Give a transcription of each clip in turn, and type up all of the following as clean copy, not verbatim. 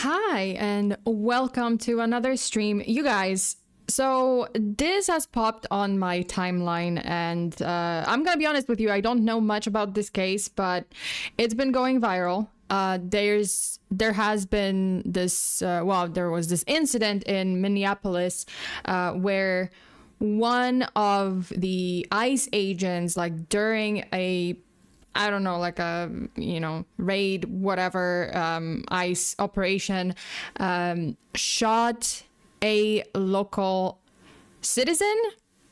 Hi, and welcome to another stream. You guys, so this has popped on my timeline, and I'm gonna be honest with you, I don't know much about this case, but it's been going viral. There has been this, there was this incident in Minneapolis where one of the ICE agents, like during a I don't know, like a, raid, whatever, ICE operation, shot a local citizen,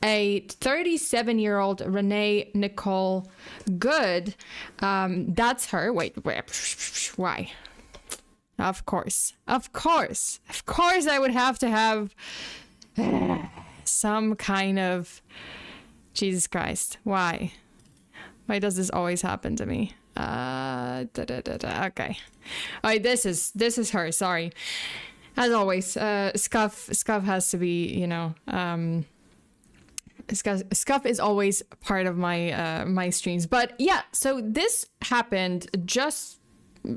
a 37-year-old Renee Nicole Good. That's her. Wait, why? Of course I would have to have some kind of, Jesus Christ, why? Why does this always happen to me? Okay. All right, this is her. Sorry. As always, Scuff has to be, Scuff is always part of my my streams. But yeah, so this happened just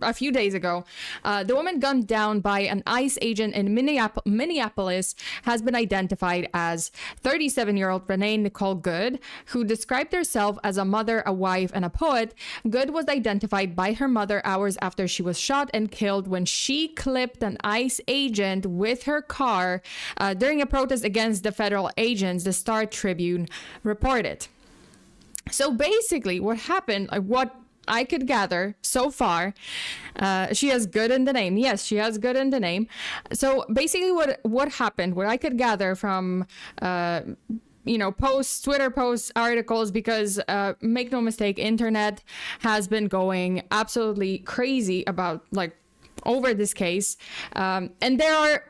a few days ago. The woman gunned down by an ICE agent in Minneapolis has been identified as 37-year-old Renee Nicole Good, who described herself as a mother, a wife, and a poet. Good was identified by her mother hours after she was shot and killed when she clipped an ICE agent with her car during a protest against the federal agents, the Star Tribune reported. So basically what happened, what I could gather so far, she has good in the name. Yes, she has good in the name. So basically what happened, what I could gather from, posts, Twitter posts, articles, because make no mistake, internet has been going absolutely crazy about over this case. And there are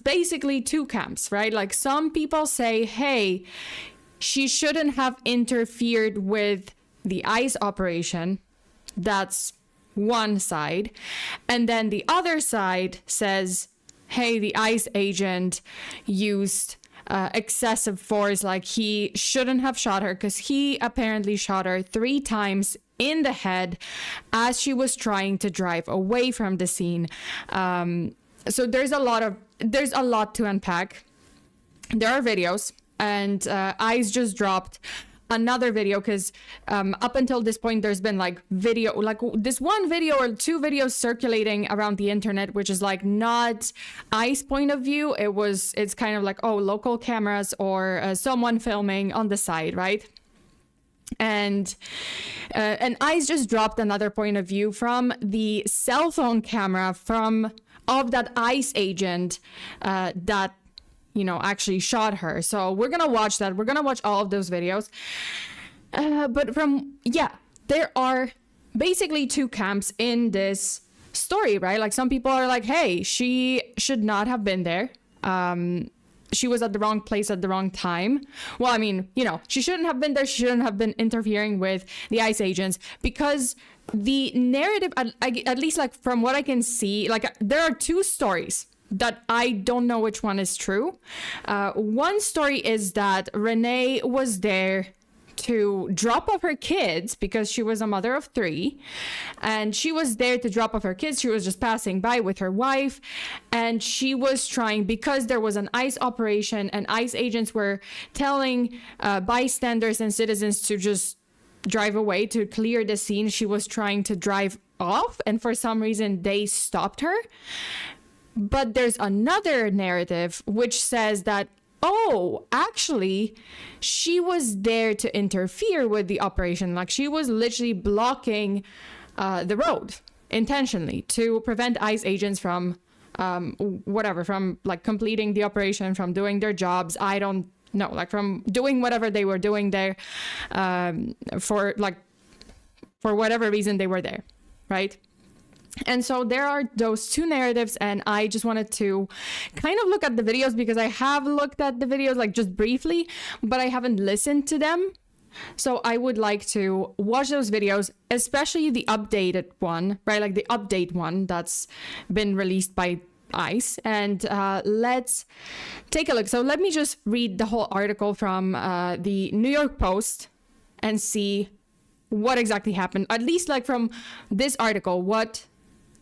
basically two camps, right? Like some people say, hey, she shouldn't have interfered with the ICE operation. That's one side. And then the other side says, hey, the ICE agent used excessive force, like he shouldn't have shot her because he apparently shot her 3 times in the head as she was trying to drive away from the scene. So there's a lot to unpack. There are videos, and ICE just dropped another video because up until this point there's been this one video or 2 videos circulating around the internet, which is not ICE point of view. It's kind of like, local cameras or someone filming on the side, right? And ICE just dropped another point of view from the cell phone camera of that ICE agent that actually shot her. So we're gonna watch that. We're gonna watch all of those videos. But there are basically 2 camps in this story, right? Like some people are like, hey, she should not have been there. She was at the wrong place at the wrong time. Well, I mean, she shouldn't have been there. She shouldn't have been interfering with the ICE agents, because the narrative, at least from what I can see, there are 2 stories that I don't know which one is true. One story is that Renee was there to drop off her kids because she was a mother of 3, and she was there to drop off her kids. She was just passing by with her wife, and she was trying, because there was an ICE operation and ICE agents were telling bystanders and citizens to just drive away to clear the scene. She was trying to drive off, and for some reason they stopped her. But there's another narrative which says that, actually, she was there to interfere with the operation. Like she was literally blocking the road intentionally to prevent ICE agents from from completing the operation, from doing their jobs. I don't know, from doing whatever they were doing there, for whatever reason they were there, right? And so there are those 2 narratives, and I just wanted to kind of look at the videos, because I have looked at the videos just briefly, but I haven't listened to them. So I would like to watch those videos, especially the updated one, right? The update one that's been released by ICE, and let's take a look. So let me just read the whole article from the New York Post and see what exactly happened. At least from this article, what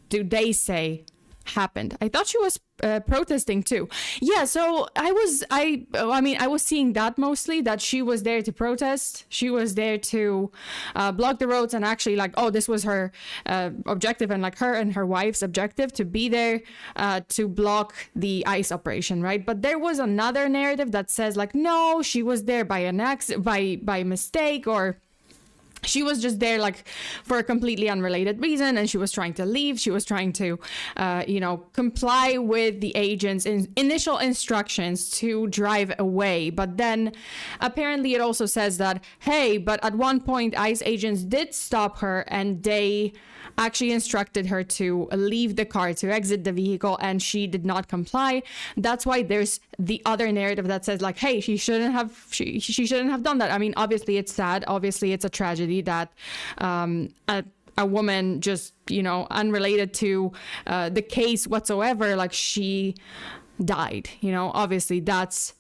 do they say happened? I thought she was protesting too. Yeah, so I was seeing that mostly, that she was there to protest. She was there to block the roads, and actually like, oh, this was her objective, and like her and her wife's objective, to be there to block the ICE operation, right? But there was another narrative that says like, no, she was there by by mistake, or she was just there like for a completely unrelated reason, and she was trying to leave. She was trying to, comply with the agent's initial instructions to drive away. But then apparently it also says that, hey, but at one point ICE agents did stop her, and they actually instructed her to leave the car, to exit the vehicle, and she did not comply. That's why there's the other narrative that says like, hey, she shouldn't have done that. I mean, obviously it's sad. Obviously it's a tragedy that a woman, just, unrelated to the case whatsoever, like, she died. Obviously that's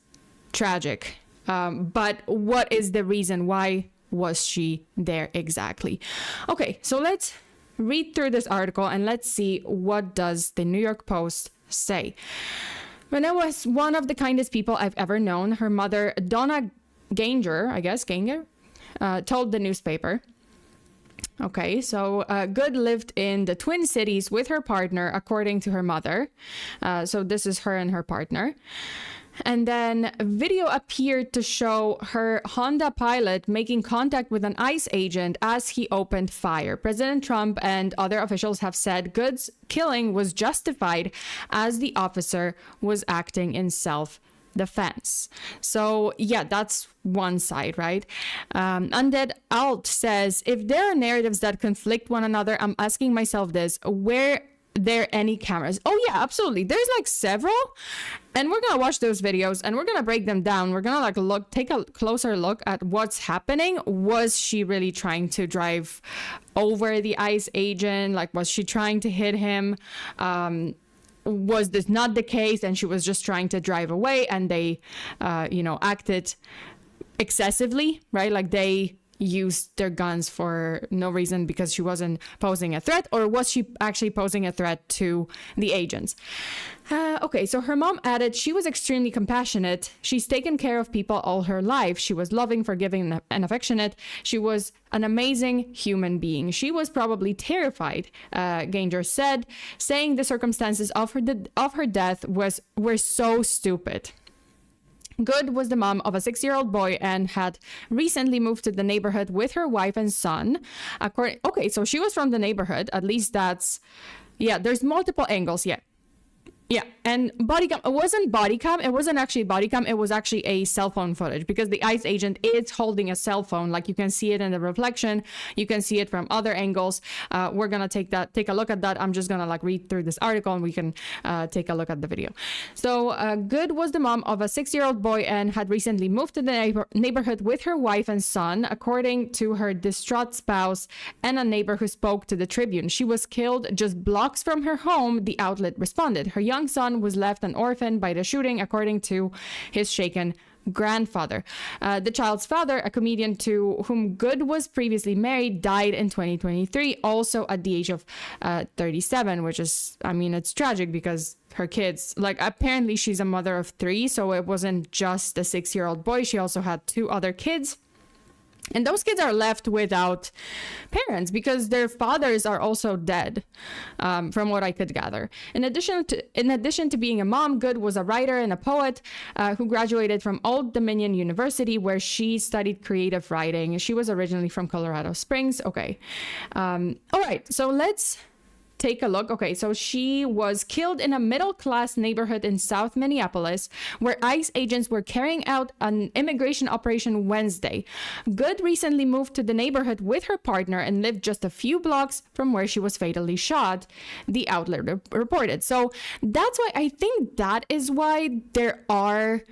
tragic. But what is the reason? Why was she there exactly? Okay, so let's read through this article and let's see what does the New York Post say. Renee was one of the kindest people I've ever known. Her mother, Donna Ganger, told the newspaper. Okay, so Good lived in the Twin Cities with her partner, according to her mother. So this is her and her partner. And then a video appeared to show her Honda Pilot making contact with an ICE agent as he opened fire. President Trump and other officials have said Good's killing was justified as the officer was acting in self-defense. So yeah, that's one side, right? Undead Alt says, if there are narratives that conflict one another, I'm asking myself this: where there any cameras? Oh yeah, absolutely. There's like several, and we're gonna watch those videos and we're gonna break them down. We're gonna like take a closer look at what's happening. Was she really trying to drive over the ICE agent? Like, was she trying to hit him? Was this not the case and she was just trying to drive away, and they acted excessively, right? Like, they used their guns for no reason because she wasn't posing a threat? Or was she actually posing a threat to the agents? Okay, so her mom added, she was extremely compassionate. She's taken care of people all her life. She was loving, forgiving, and affectionate. She was an amazing human being. She was probably terrified, Ganger said, saying the circumstances of her death were so stupid. Good was the mom of a 6-year-old boy and had recently moved to the neighborhood with her wife and son. Okay, so she was from the neighborhood. At least that's... Yeah, there's multiple angles. Yeah, and body cam, it wasn't body cam. It wasn't actually body cam. It was actually a cell phone footage, because the ICE agent is holding a cell phone. Like, you can see it in the reflection. You can see it from other angles. We're going to take a look at that. I'm just going to like read through this article and we can take a look at the video. So Good was the mom of a 6-year-old boy and had recently moved to the neighborhood with her wife and son, according to her distraught spouse and a neighbor who spoke to the Tribune. She was killed just blocks from her home, the outlet responded. Her young son was left an orphan by the shooting, according to his shaken grandfather. The child's father, a comedian to whom Good was previously married, died in 2023, also at the age of 37, which is, I mean, it's tragic because her kids, like, apparently she's a mother of 3, so it wasn't just the 6-year-old boy. She also had 2 other kids. And those kids are left without parents because their fathers are also dead, from what I could gather. In addition to being a mom, Good was a writer and a poet who graduated from Old Dominion University, where she studied creative writing. She was originally from Colorado Springs. Okay. All right. So let's take a look. Okay, so she was killed in a middle-class neighborhood in South Minneapolis, where ICE agents were carrying out an immigration operation Wednesday. Good recently moved to the neighborhood with her partner and lived just a few blocks from where she was fatally shot, the outlet reported. So that's why I think that is why there are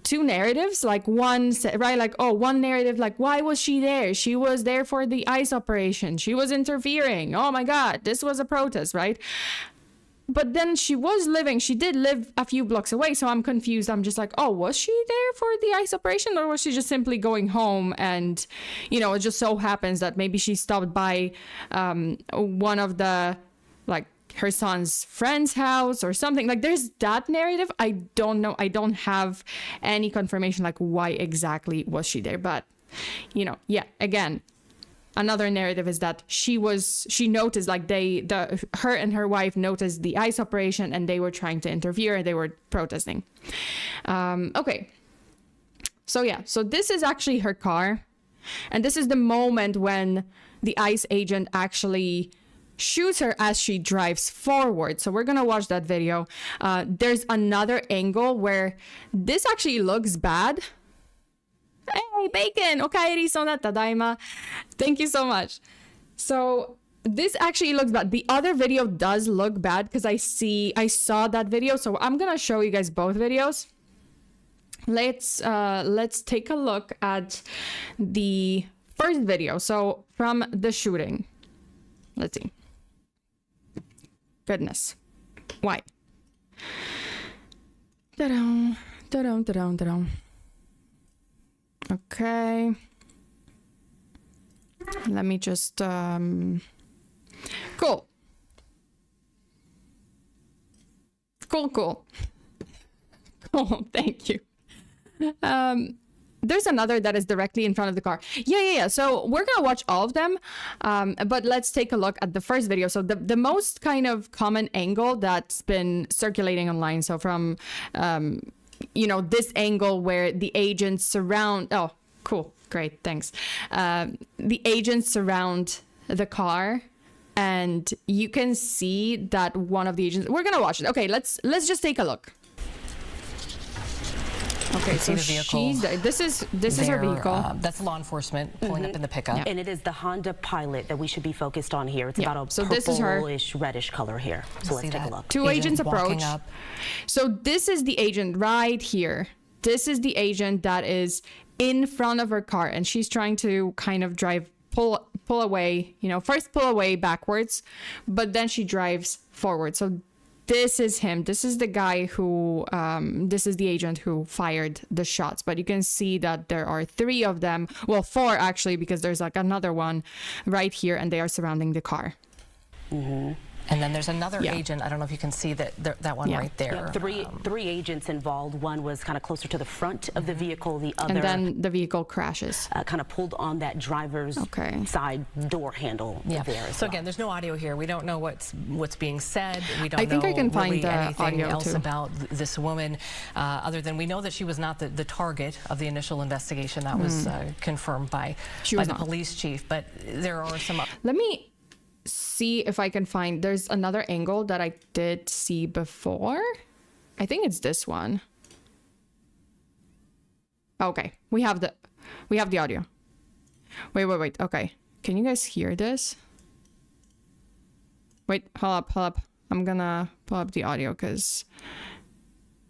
2 narratives, like one, right? Like, oh, one narrative, like, why was she there? She was there for the ICE operation. She was interfering. Oh my God, this was a protest, right? But then she did live a few blocks away. So I'm confused. I'm just like, oh, was she there for the ICE operation? Or was she just simply going home? And, it just so happens that maybe she stopped by one of the, like, her son's friend's house or something. Like, there's that narrative. I don't know. I don't have any confirmation, like, why exactly was she there. But, you know, yeah, again, another narrative is that she noticed, like, her and her wife noticed the ICE operation and they were trying to interfere and they were protesting. Okay. So yeah, so this is actually her car. And this is the moment when the ICE agent actually shoots her as she drives forward. So we're gonna watch that video. There's another angle where this actually looks bad. Hey, bacon! Okaeri sona tadaima. Thank you so much. So this actually looks bad. The other video does look bad because I saw that video. So I'm gonna show you guys both videos. Let's take a look at the first video. So from the shooting. Let's see. Goodness. Why? Da-dum, da-dum, da-dum, da-dum. Okay. Let me just cool. Cool. Thank you. There's another that is directly in front of the car. Yeah. So we're gonna watch all of them, but let's take a look at the first video. So the most kind of common angle that's been circulating online. So from you know, this angle where the agents surround. Oh, cool, great, thanks. The agents surround the car, and you can see that one of the agents. We're gonna watch it. Okay, let's just take a look. Okay, so she's there. This is her vehicle. That's law enforcement pulling up in the pickup. Yeah. And it is the Honda Pilot that we should be focused on here. It's about a so purplish, reddish color here. So let's take a look. Two agents approach. So this is the agent right here. This is the agent that is in front of her car, and she's trying to kind of pull away, you know, first pull away backwards, but then she drives forward. So this is him. This is the guy who, this is the agent who fired the shots. But you can see that there are 3 of them. Well, 4 actually, because there's like another one right here, and they are surrounding the car. Mm-hmm. And then there's another agent. I don't know if you can see that one right there. Yeah, three agents involved. One was kind of closer to the front of the vehicle. The other, and then the vehicle crashes. Kind of pulled on that driver's side door handle. Yeah. There So again, there's no audio here. We don't know what's being said. We don't I think know I can find really the anything audio else too. about this woman, other than we know that she was not the target of the initial investigation. That was confirmed by the police chief. But there are some. Let me see if I can find. There's another angle that I did see before. I think it's this one. Okay, we have the audio. Wait. Okay, can you guys hear this? Wait, hold up. I'm gonna pull up the audio because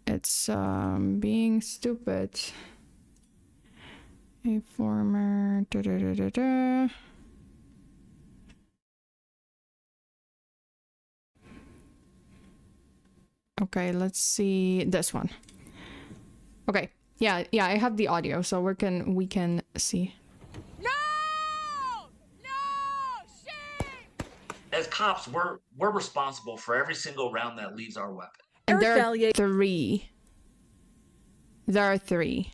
it's being stupid. A former Okay, let's see this one. Okay, yeah, I have the audio, so we can see. No, shame. As cops, we're responsible for every single round that leaves our weapon. And there are 3. There are 3.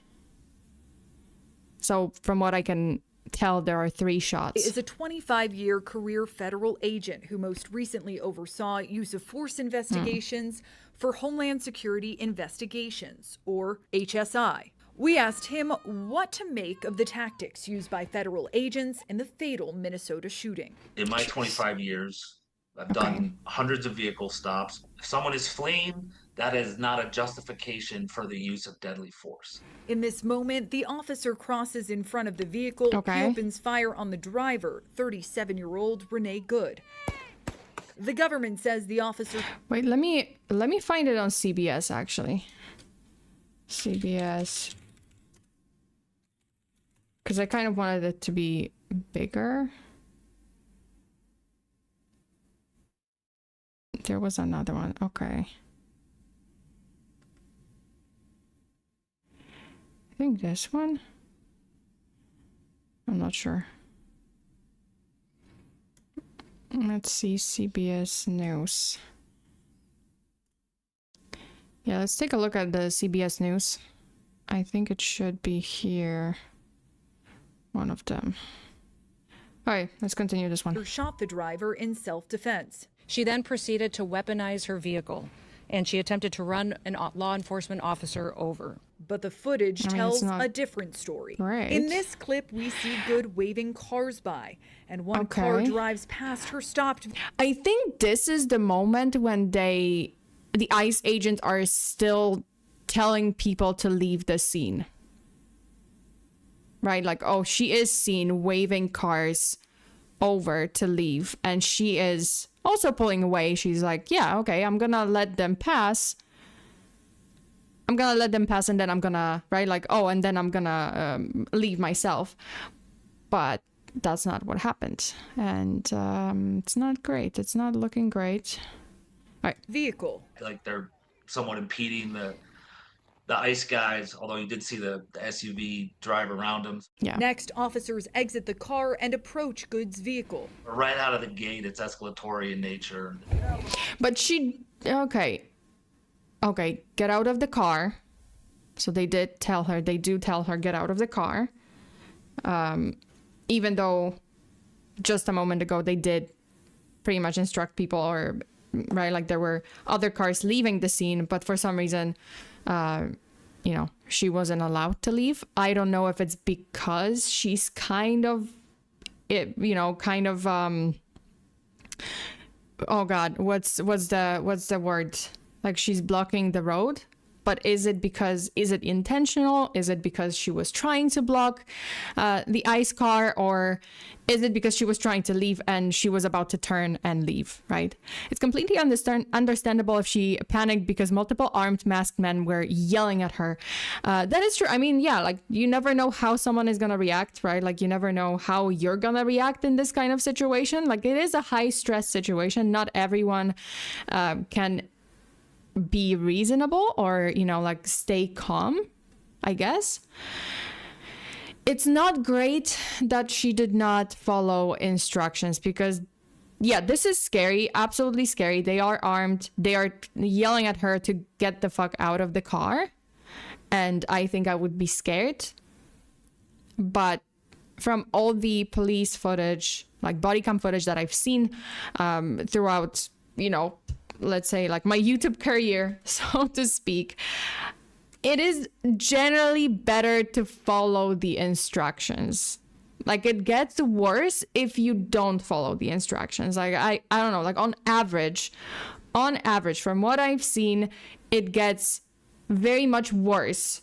So from what I can tell, there are 3 shots. Is a 25-year career federal agent who most recently oversaw use of force investigations for Homeland Security Investigations, or HSI. We asked him what to make of the tactics used by federal agents in the fatal Minnesota shooting. In my 25 years, I've done hundreds of vehicle stops. If someone is fleeing, that is not a justification for the use of deadly force. In this moment, the officer crosses in front of the vehicle. He opens fire on the driver, 37-year-old Renee Good. The government says the officer... Wait, let me find it on CBS, actually. CBS. Because I kind of wanted it to be bigger. There was another one. Okay. I think this one. I'm not sure. Let's see, CBS News. Yeah, let's take a look at the CBS News. I think it should be here. One of them. All right, let's continue this one. Who shot the driver in self-defense. She then proceeded to weaponize her vehicle, and she attempted to run a law enforcement officer over. But the footage tells not a different story. right. In this clip, we see Good waving cars by, and one car Okay. drives past her stopped. I think this is the moment when the ICE agents are still telling people to leave the scene. Right? Like, oh, she is seen waving cars over to leave, and she is also pulling away. She's like, yeah, okay, I'm gonna let them pass. And then I'm gonna, right? Like, oh, and then I'm gonna leave myself. But that's not what happened. And it's not great. It's not looking great. All right. Vehicle. Like they're somewhat impeding the ICE guys, although you did see the SUV drive around them. Yeah. Next, officers exit the car and approach Good's vehicle. Right out of the gate, it's escalatory in nature. But she, okay, get out of the car. So they do tell her, get out of the car. Even though just a moment ago they did pretty much instruct people, or, right, like there were other cars leaving the scene, but for some reason, she wasn't allowed to leave. I don't know if it's because she's kind of, oh God, what's the word? Like she's blocking the road. But is it intentional? Is it because she was trying to block the ICE car, or is it because she was trying to leave and she was about to turn and leave, right? It's completely understandable if she panicked because multiple armed masked men were yelling at her. That is true. I mean, yeah, like you never know how someone is going to react, right? Like you never know how you're going to react in this kind of situation. Like it is a high stress situation. Not everyone can be reasonable or, like stay calm, I guess. It's not great that she did not follow instructions because, yeah, this is scary, absolutely scary. They are armed. They are yelling at her to get the fuck out of the car. And I think I would be scared. But from all the police footage, like body cam footage that I've seen throughout, let's say like my YouTube career, so to speak, it is generally better to follow the instructions. Like it gets worse if you don't follow the instructions. Like I don't know, like on average, from what I've seen, it gets very much worse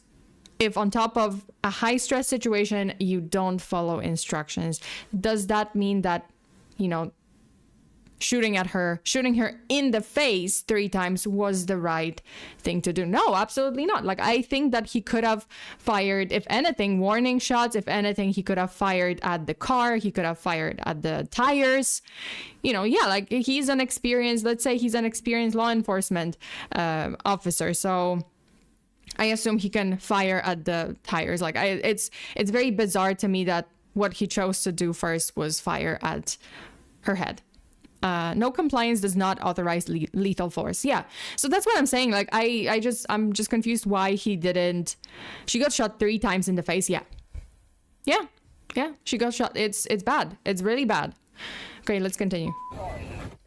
if on top of a high stress situation, you don't follow instructions. Does that mean that, shooting her in the face 3 times was the right thing to do? No, absolutely not. Like I think that he could have fired, if anything, warning shots. If anything, he could have fired at the car. He could have fired at the tires. Like he's an experienced law enforcement officer. So I assume he can fire at the tires. Like it's very bizarre to me that what he chose to do first was fire at her head. No compliance does not authorize lethal force. Yeah. So that's what I'm saying. Like, I'm just confused why he didn't. She got shot 3 times in the face. Yeah. She got shot. It's bad. It's really bad. Okay, let's continue.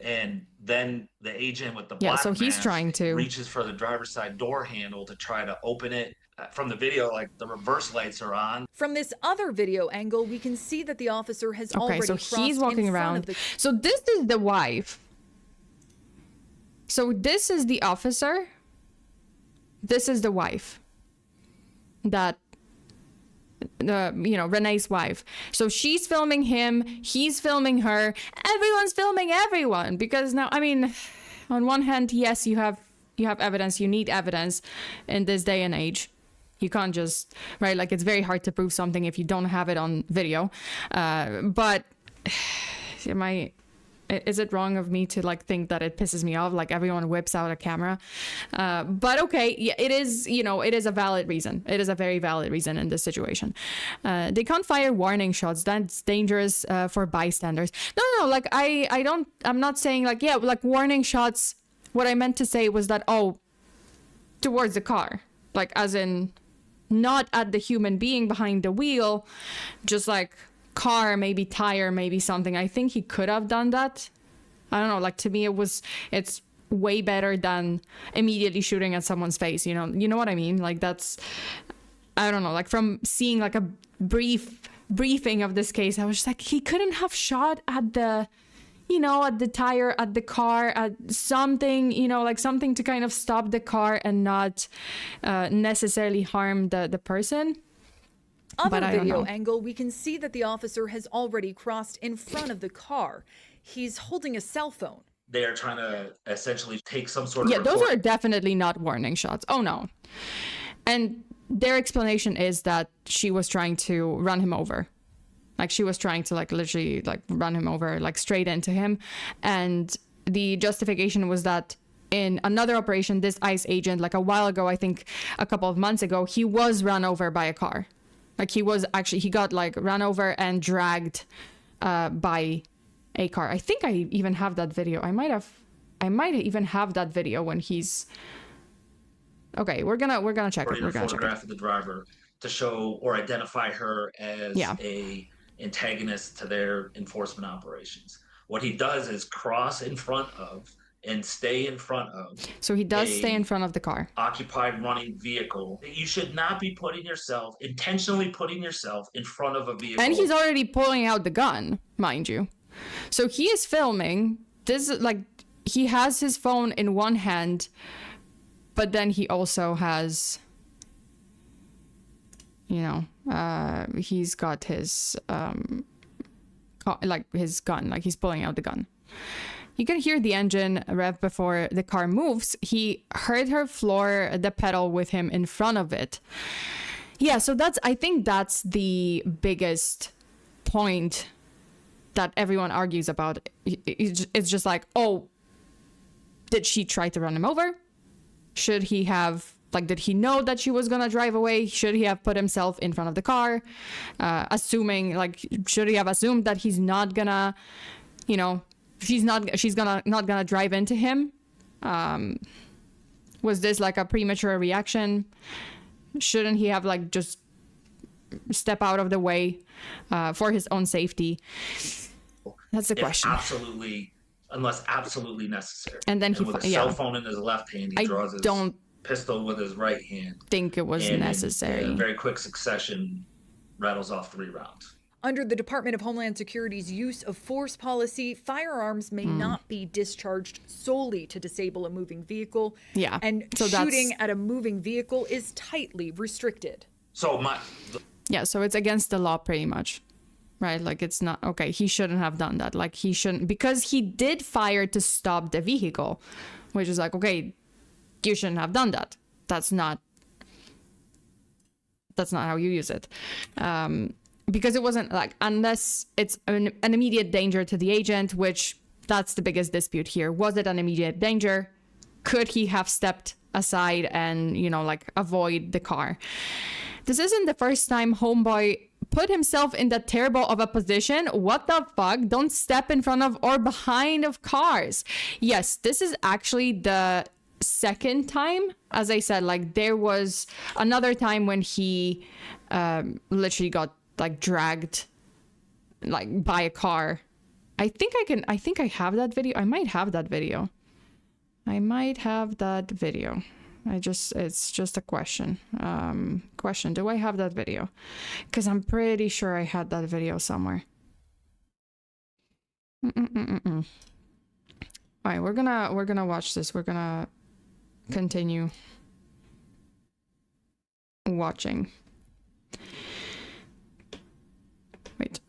And then the agent with the black so he's mask trying to reaches for the driver's side door handle to try to open it. From the video, like the reverse lights are on. From this other video angle, we can see that the officer has already crossed he's walking in front around. of the... So this is the wife. So this is the officer. This is the wife. That, Renee's wife. So she's filming him. He's filming her. Everyone's filming everyone because now, I mean, on one hand, yes, you have evidence. You need evidence in this day and age. You can't just, right? Like it's very hard to prove something if you don't have it on video. But is it wrong of me to like think that it pisses me off? Like everyone whips out a camera. But okay, yeah, it is, you know, it is a valid reason. It is a very valid reason in this situation. They can't fire warning shots. That's dangerous for bystanders. No, like I'm not saying like, yeah, like warning shots. What I meant to say was that, oh, towards the car, like as in not at the human being behind the wheel, just like car, maybe tire, maybe something. I think he could have done that. I don't know, like to me it's way better than immediately shooting at someone's face, you know what I mean? Like that's, I don't know, like from seeing like a briefing of this case, I was just like, he couldn't have shot at the, you know, at the tire, at the car, at something, you know, like something to kind of stop the car and not necessarily harm the person. On the video angle, we can see that the officer has already crossed in front of the car. He's holding a cell phone. They are trying to essentially take some sort of Yeah, those are definitely not warning shots. Oh, no. And their explanation is that she was trying to run him over. Like she was trying to like literally like run him over, like straight into him. And the justification was that in another operation, this ICE agent, like a while ago, I think a couple of months ago, he was run over by a car. Like he got like run over and dragged by a car. I think I even have that video. I might even have that video when he's. Okay, we're gonna check it. We're gonna photograph of the driver to show or identify her as a antagonist to their enforcement operations. What he does is cross in front of and stay in front of. So he does stay in front of the car. Occupied running vehicle. You should not be intentionally putting yourself in front of a vehicle. And he's already pulling out the gun, mind you. So he is filming. This is like, he has his phone in one hand, but then he also has, you know, he's got his, like his gun, like he's pulling out the gun. You can hear the engine rev before the car moves. He heard her floor the pedal with him in front of it. Yeah, so I think that's the biggest point that everyone argues about. It's just like, oh, did she try to run him over? Should he have, like, did he know that she was gonna drive away? Should he have put himself in front of the car? Assuming, like, should he have assumed that he's not gonna, you know, she's not gonna drive into him? Was this like a premature reaction? Shouldn't he have like just step out of the way for his own safety? That's the question. Unless absolutely necessary. And then with a cell phone in his left hand, he draws his pistol with his right hand. Think it was necessary. In very quick succession, rattles off 3 rounds. Under the Department of Homeland Security's use of force policy, firearms may not be discharged solely to disable a moving vehicle. Yeah. And so shooting at a moving vehicle is tightly restricted. So it's against the law pretty much. Right? Like it's not okay. He shouldn't have done that. Like he shouldn't, because he did fire to stop the vehicle, which is like, okay, you shouldn't have done that. That's not how you use it. Because it wasn't like, unless it's an immediate danger to the agent, which that's the biggest dispute here. Was it an immediate danger? Could he have stepped aside and, you know, like avoid the car? This isn't the first time homeboy put himself in that terrible of a position. What the fuck? Don't step in front of or behind of cars. Yes, this is actually the second time. As I said, like there was another time when he literally got like dragged like by a car. I think I have that video. I might have that video. It's just a question. Do I have that video? Because I'm pretty sure I had that video somewhere. All right, we're gonna watch this. We're gonna continue watching. Wait.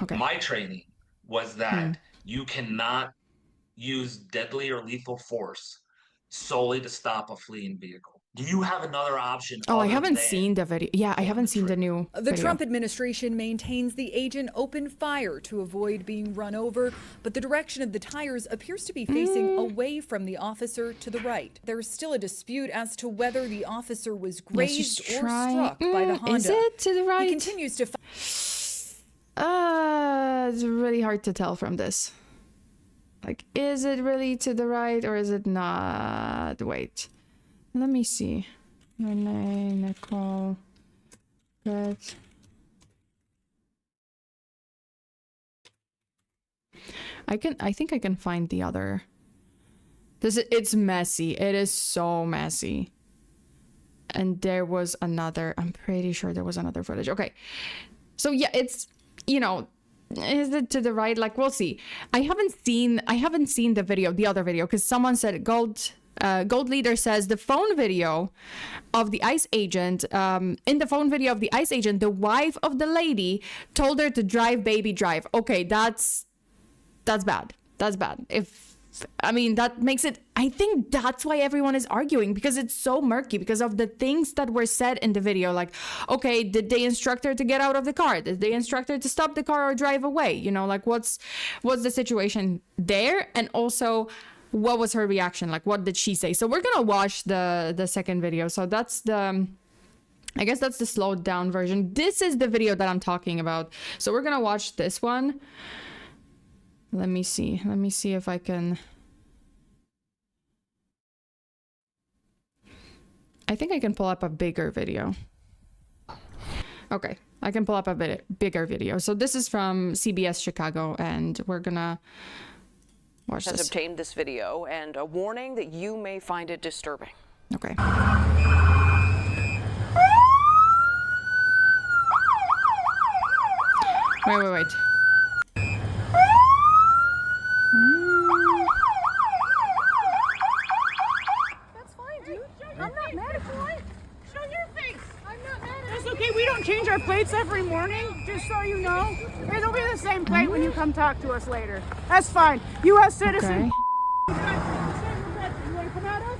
Okay. My training was that you cannot use deadly or lethal force solely to stop a fleeing vehicle? Do you have another option? Oh, I haven't seen the video. Yeah, I haven't seen the new The video. Trump administration maintains the agent opened fire to avoid being run over, but the direction of the tires appears to be facing away from the officer to the right. There's still a dispute as to whether the officer was grazed or struck by the Honda. Is it to the right? He continues to It's really hard to tell from this. Like, is it really to the right or is it not? Wait. Let me see. Renee Nicole Good. I think I can find the other. It's messy. It is so messy. And there was another, I'm pretty sure there was another footage. Okay. So yeah, it's, you know, is it to the right? Like, we'll see. I haven't seen the video, the other video, because someone said Gold Leader says the phone video of the ICE agent, in the phone video of the ICE agent, the wife of the lady told her to drive, baby, drive. Okay, that's bad. That's bad. I mean, that makes it, I think that's why everyone is arguing, because it's so murky because of the things that were said in the video. Like, okay, did they instruct her to get out of the car? Did they instruct her to stop the car or drive away? You know, like what's the situation there? And also, what was her reaction? Like, what did she say? So we're gonna watch the second video. So that's I guess that's the slowed down version. This is the video that I'm talking about. So we're gonna watch this one. Let me see if I can. I think I can pull up a bigger video. Okay, I can pull up a bigger video. So this is from CBS Chicago, and we're gonna watch this. Has obtained this video, and a warning that you may find it disturbing. Okay. Wait. That's fine, dude. I'm not mad at you. Show your face. I'm not mad at you. That's okay. We don't change our plates every morning, just so you know. It'll be the same plate when you come talk to us later. That's fine. U.S. citizen. Okay. You want to come at us?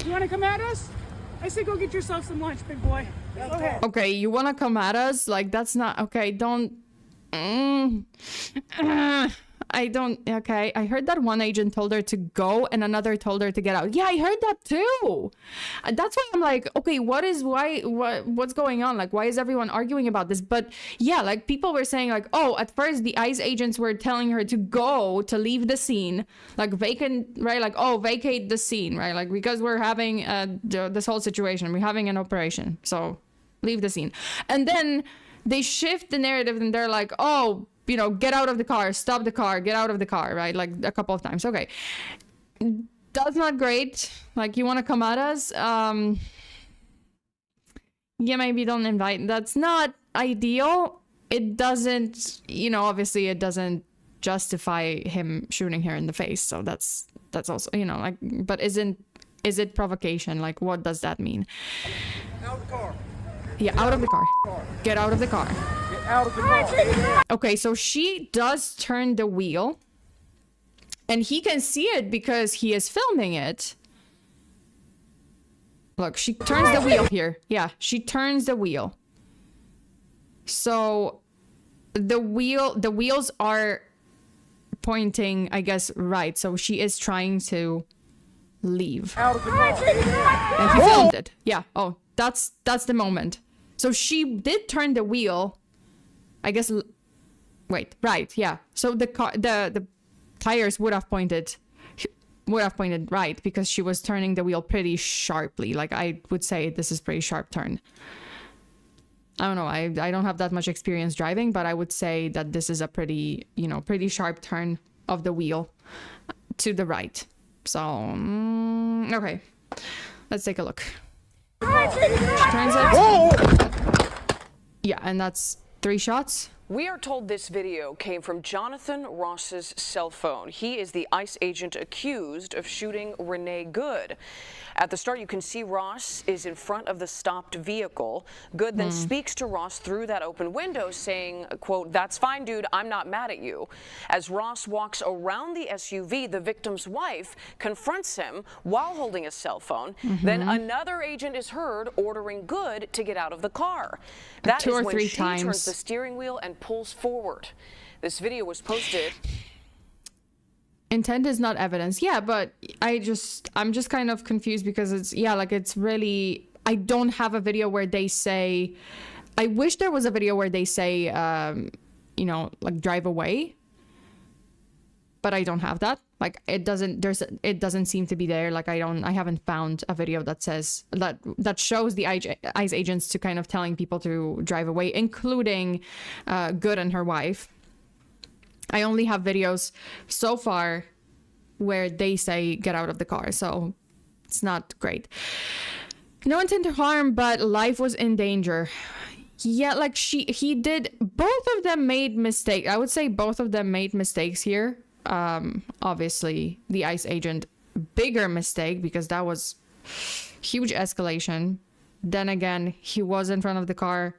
You want to come at us? I say go get yourself some lunch, big boy. Go ahead. Okay, you want to come at us? Like, that's not... Okay, don't... I don't... Okay, I heard that one agent told her to go and another told her to get out. Yeah, I heard that too. That's why I'm like, okay, what's going on? Like, why is everyone arguing about this? But yeah, like people were saying like, oh, at first the ICE agents were telling her to go, to leave the scene, like vacate, right? Like, oh, vacate the scene, right? Like, because we're having this whole situation, we're having an operation, so leave the scene. And then they shift the narrative and they're like, oh, you know, get out of the car, stop the car, get out of the car, right? Like a couple of times. Okay. That's not great. Like, you want to come at us? Yeah, maybe don't invite. That's not ideal. It doesn't, you know, obviously it doesn't justify him shooting her in the face. So that's also, you know, like, but is it provocation? Like, what does that mean? Out of the car. Yeah, out of the car. Get out of the car. Get out of the car. Okay, so she does turn the wheel. And he can see it because he is filming it. Look, she turns the wheel here. Yeah, she turns the wheel. So the wheels are pointing, I guess, right. So she is trying to leave. Out of the car. And he filmed it. Yeah. Oh, that's the moment. So she did turn the wheel. I guess. Wait. Right. Yeah. So the car, the tires would have pointed right because she was turning the wheel pretty sharply. Like, I would say this is pretty sharp turn. I don't know. I don't have that much experience driving, but I would say that this is a pretty sharp turn of the wheel to the right. So, okay. Let's take a look. She turns it. Yeah, and that's 3 shots. We are told this video came from Jonathan Ross's cell phone. He is the ICE agent accused of shooting Renee Good. At the start, you can see Ross is in front of the stopped vehicle. Good then speaks to Ross through that open window saying, quote, "That's fine, dude, I'm not mad at you." As Ross walks around the SUV, the victim's wife confronts him while holding a cell phone. Then another agent is heard ordering Good to get out of the car. That is when she turns the steering wheel and pulls forward. This video was posted. Intent is not evidence. Yeah, but I'm just kind of confused because it's really, I don't have a video where they say, I wish there was a video where they say, like drive away, but I don't have that. Like it doesn't seem to be there. Like I haven't found a video that says that shows the ICE agents to kind of telling people to drive away, including Good and her wife. I only have videos so far where they say get out of the car, so it's not great. No intent to harm, but life was in danger. Yeah, like he did. Both of them made mistakes. I would say both of them made mistakes here. Obviously, the ICE agent, bigger mistake because that was huge escalation. Then again, he was in front of the car.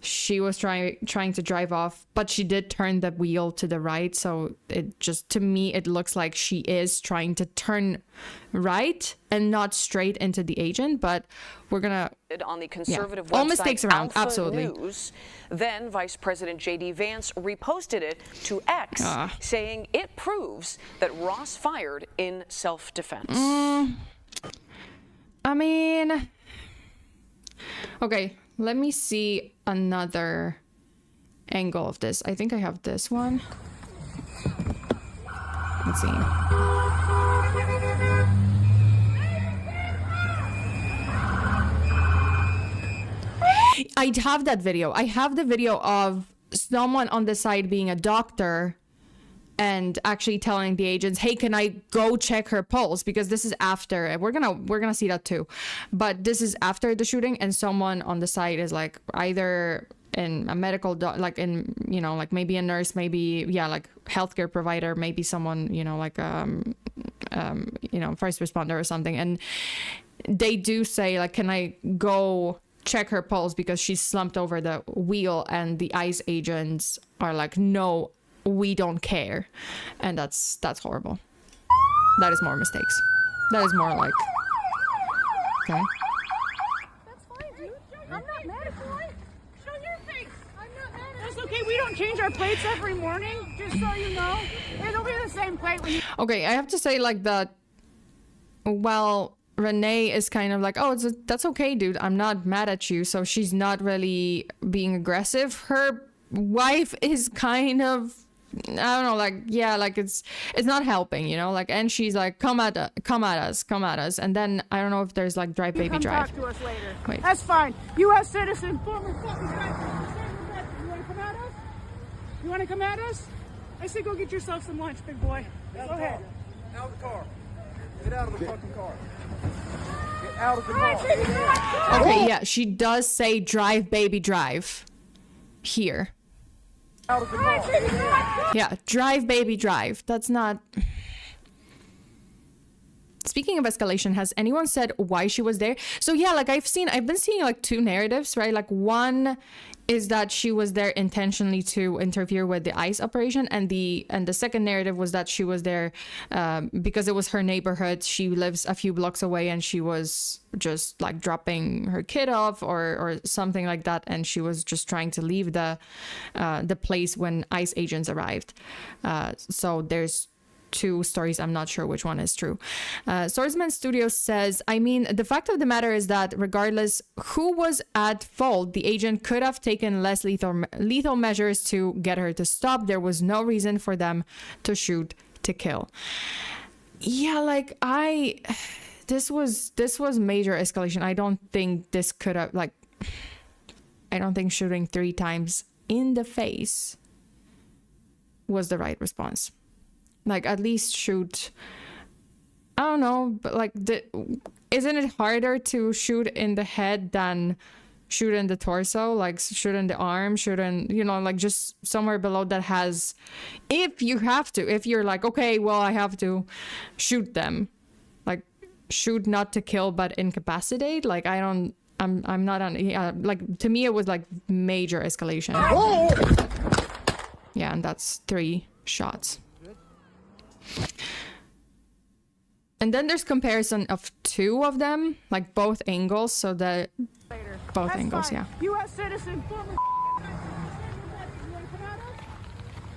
She was trying to drive off, but she did turn the wheel to the right. So it just, to me, it looks like she is trying to turn right and not straight into the agent. But we're gonna on the conservative website, all mistakes around, Alpha absolutely. News. Then Vice President J.D. Vance reposted it to X, saying it proves that Ross fired in self-defense. I mean, okay. Let me see another angle of this. I think I have this one. Let's see. I have that video. I have the video of someone on the side being a doctor and actually telling the agents, hey, can I go check her pulse? Because this is after, we're gonna see that too, but this is after the shooting, and someone on the side is like either in a medical like in, like maybe a nurse, maybe like healthcare provider, maybe someone, like first responder or something, and they do say like, can I go check her pulse because she's slumped over the wheel, and the ICE agents are like, no, we don't care. And that's horrible. That is more mistakes. That is more like, okay, That's fine, dude. I'm not mad at you. Show your face. I'm not mad at you. That's okay. We don't change our plates every morning, just so you know. It'll be the same plate when you... Okay, I have to say like that, well, Renee is kind of like, oh, that's okay, dude. I'm not mad at you. So she's not really being aggressive. Her wife is kind of, I don't know, like, yeah, like it's not helping, like, and she's like, come at us. And then I don't know if there's like drive baby drive. Talk to us later. Wait. That's fine. U.S. citizen, former fucking driver. You want to come at us? You want to come at us? I say go get yourself some lunch, big boy. Go ahead. Out of the car. Get out of the fucking car. Get out of the car. Okay, yeah, she does say drive baby drive here. Out of the car. Yeah, drive baby drive. That's not... Speaking of escalation, has anyone said why she was there? So yeah, like I've been seeing like two narratives, right? Like one is that she was there intentionally to interfere with the ICE operation, and the second narrative was that she was there because it was her neighborhood. She lives a few blocks away, and she was just like dropping her kid off or something like that, and she was just trying to leave the place when ICE agents arrived. So there's two stories. I'm not sure which one is true. Swordsman Studios says, I mean, the fact of the matter is that regardless who was at fault, the agent could have taken less lethal measures to get her to stop. There was no reason for them to shoot to kill. Yeah, like this was major escalation. I don't think this could have, like, I don't think shooting 3 times in the face was the right response. Like, at least shoot, I don't know, but like, isn't it harder to shoot in the head than shoot in the torso, like shoot in the arm, shoot in, you know, like just somewhere below that has, if you have to, if you're like, okay, well, I have to shoot them, like shoot not to kill, but incapacitate. Like, I'm not on, yeah, like to me, it was like major escalation. Oh! Yeah, and that's 3 shots. And then there's comparison of 2 of them, like both angles, so that both That's angles, fine. yeah. U.S. citizen, former.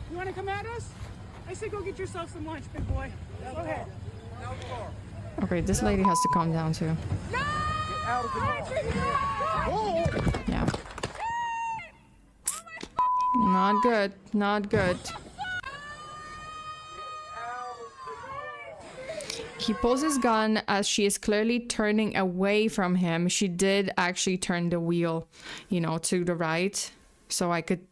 You want to come at us? I said go get yourself some lunch, big boy. Go ahead. Okay, this lady has to calm down too. No! Yeah. Not good. Not good. He pulls his gun as she is clearly turning away from him. She did actually turn the wheel, you know, to the right. So I could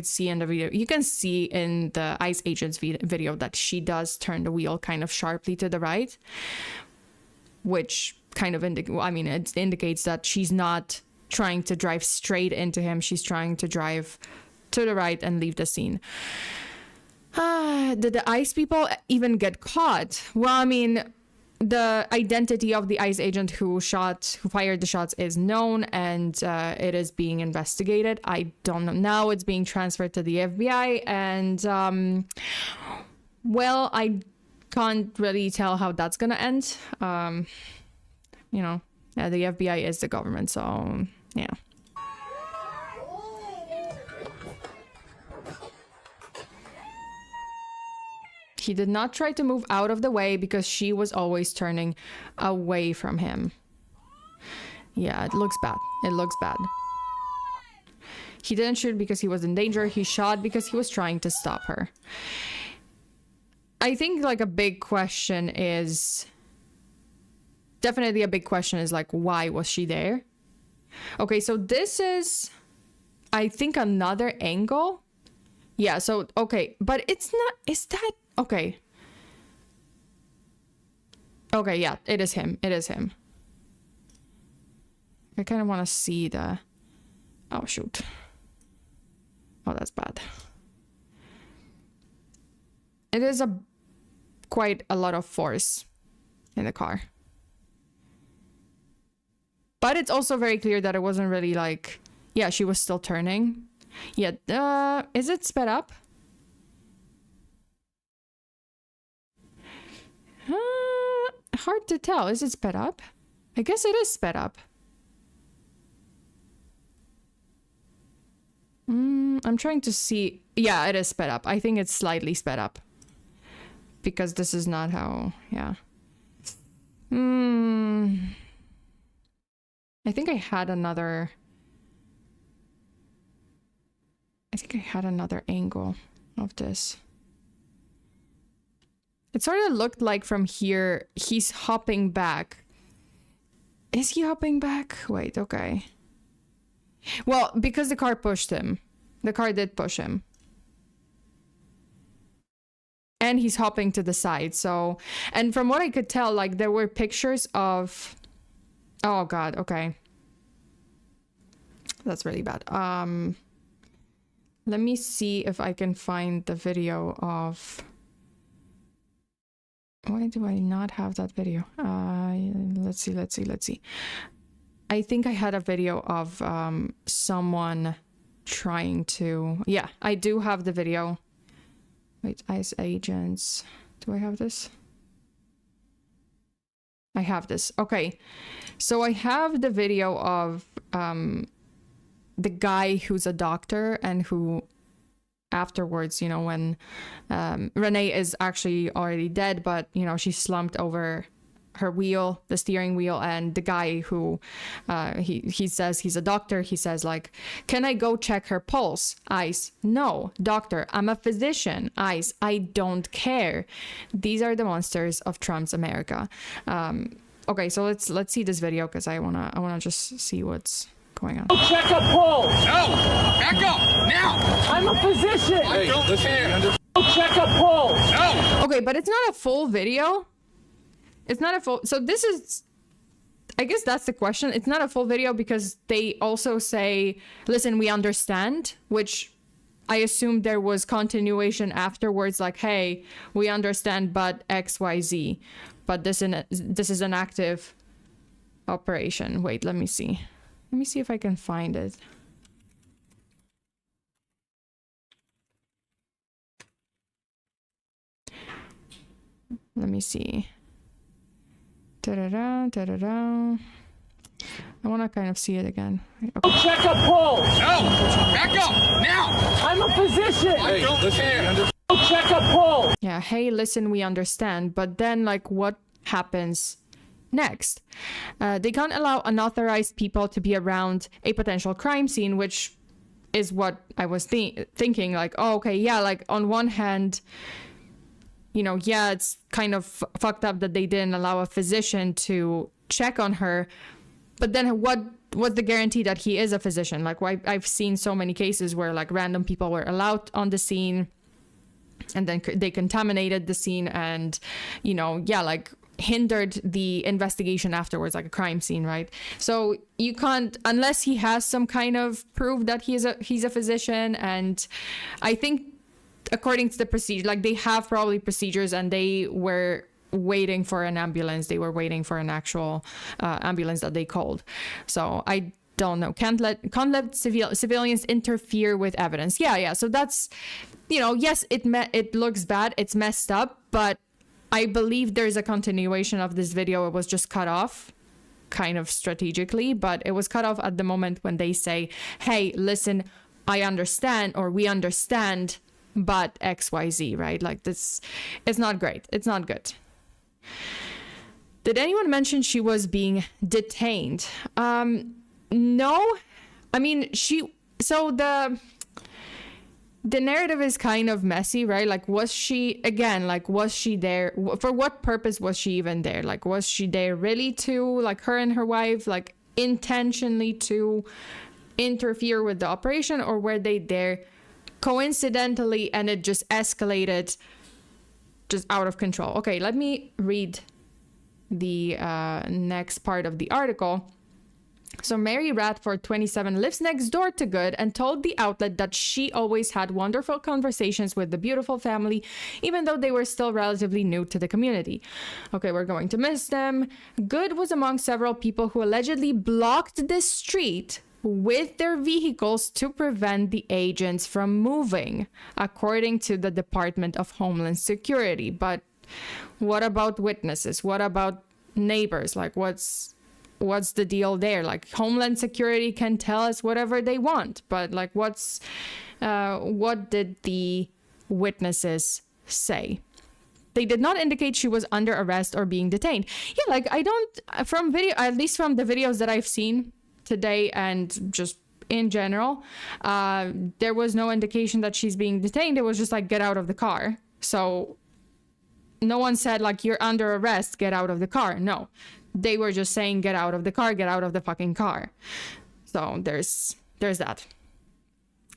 see in the video. You can see in the ICE agent's video that she does turn the wheel kind of sharply to the right, which kind of it indicates that she's not trying to drive straight into him. She's trying to drive to the right and leave the scene. Did the ICE people even get caught? Well, I mean, the identity of the ICE agent who fired the shots is known, and it is being investigated. I don't know. Now it's being transferred to the FBI, and well, I can't really tell how that's gonna end. You know, the FBI is the government, so yeah. He did not try to move out of the way because she was always turning away from him. Yeah, it looks bad. It looks bad. He didn't shoot because he was in danger. He shot because he was trying to stop her. I think like a big question is... Definitely a big question is like, why was she there? Okay, so this is, I think, another angle. Yeah, so, okay, but it's not, is that... Okay. Okay, yeah, it is him. It is him. I kind of want to see the... Oh, shoot. Oh, that's bad. It is quite a lot of force in the car. But it's also very clear that it wasn't really like... Yeah, she was still turning. Yeah, is it sped up? Hard to tell. Is it sped up? I guess it is sped up. I'm trying to see. Yeah, it is sped up. I think it's slightly sped up. Because this is not how... Yeah. I think I had another... angle of this. It sort of looked like from here, he's hopping back. Is he hopping back? Wait, okay. Well, because the car pushed him. The car did push him. And he's hopping to the side, so... And from what I could tell, like, there were pictures of... Oh, God, okay. That's really bad. Let me see if I can find the video of... Why do I not have that video? Let's see. I think I had a video of someone trying to... Yeah, I do have the video. Wait, ICE agents. Do I have this? I have this. Okay. So I have the video of the guy who's a doctor and who... afterwards, you know, when Renee is actually already dead, but, you know, she slumped over her wheel, the steering wheel, and the guy who he says he's a doctor, he says, like, can I go check her pulse? ICE, no. Doctor, I'm a physician. ICE, I don't care. These are the monsters of Trump's America. Okay, so let's see this video, because I wanna just see what's going on. Check a pulse. No, back up now. I'm a physician. I don't care. Check a pulse. No. Okay, but it's not a full video. It's not a full. So this is I guess that's the question. It's not a full video because they also say, listen, we understand, which I assume there was continuation afterwards, like, hey, we understand, but XYZ. But this is an active operation. Wait, let me see. Let me see if I can find it. Let me see. Da-da-da, da-da-da. I want to kind of see it again. Okay. Check a pole. No, back up now. I'm a physician. I don't care. Check a pole. Yeah, hey, listen, we understand. But then, like, what happens next? They can't allow unauthorized people to be around a potential crime scene, which is what I was thinking. Like, oh, okay, yeah, like, on one hand, you know, yeah, it's kind of fucked up that they didn't allow a physician to check on her. But then what's the guarantee that he is a physician? Like, I've seen so many cases where, like, random people were allowed on the scene and then they contaminated the scene and, you know, yeah, like, hindered the investigation afterwards, like a crime scene, right? So you can't, unless he has some kind of proof that he's a physician. And I think according to the procedure, like, they have probably procedures, and they were waiting for an ambulance. They were waiting for an actual ambulance that they called. So I don't know. Can't let civilians interfere with evidence. Yeah. So that's, you know, yes, it looks bad. It's messed up, but I believe there's a continuation of this video. It was just cut off kind of strategically, but it was cut off at the moment when they say, hey, listen, I understand, or we understand, but XYZ, right? Like, this, it's not great. It's not good. Did anyone mention she was being detained? No. I mean, so the narrative is kind of messy, right? Like, was she there? For what purpose was she even there? Like, was she there really to, like, her and her wife, like, intentionally to interfere with the operation, or were they there coincidentally and it just escalated just out of control? Okay, let me read the next part of the article. So Mary Radford, 27, lives next door to Good and told the outlet that she always had wonderful conversations with the beautiful family, even though they were still relatively new to the community. Okay, we're going to miss them. Good was among several people who allegedly blocked the street with their vehicles to prevent the agents from moving, according to the Department of Homeland Security. But what about witnesses? What about neighbors? Like, what's the deal there? Like, Homeland Security can tell us whatever they want, but, like, what did the witnesses say? They did not indicate she was under arrest or being detained. Yeah, like, I don't, at least from the videos that I've seen today and just in general, there was no indication that she's being detained. It was just like, get out of the car. So no one said, like, you're under arrest, get out of the car. No, they were just saying, get out of the car, get out of the fucking car. So there's that.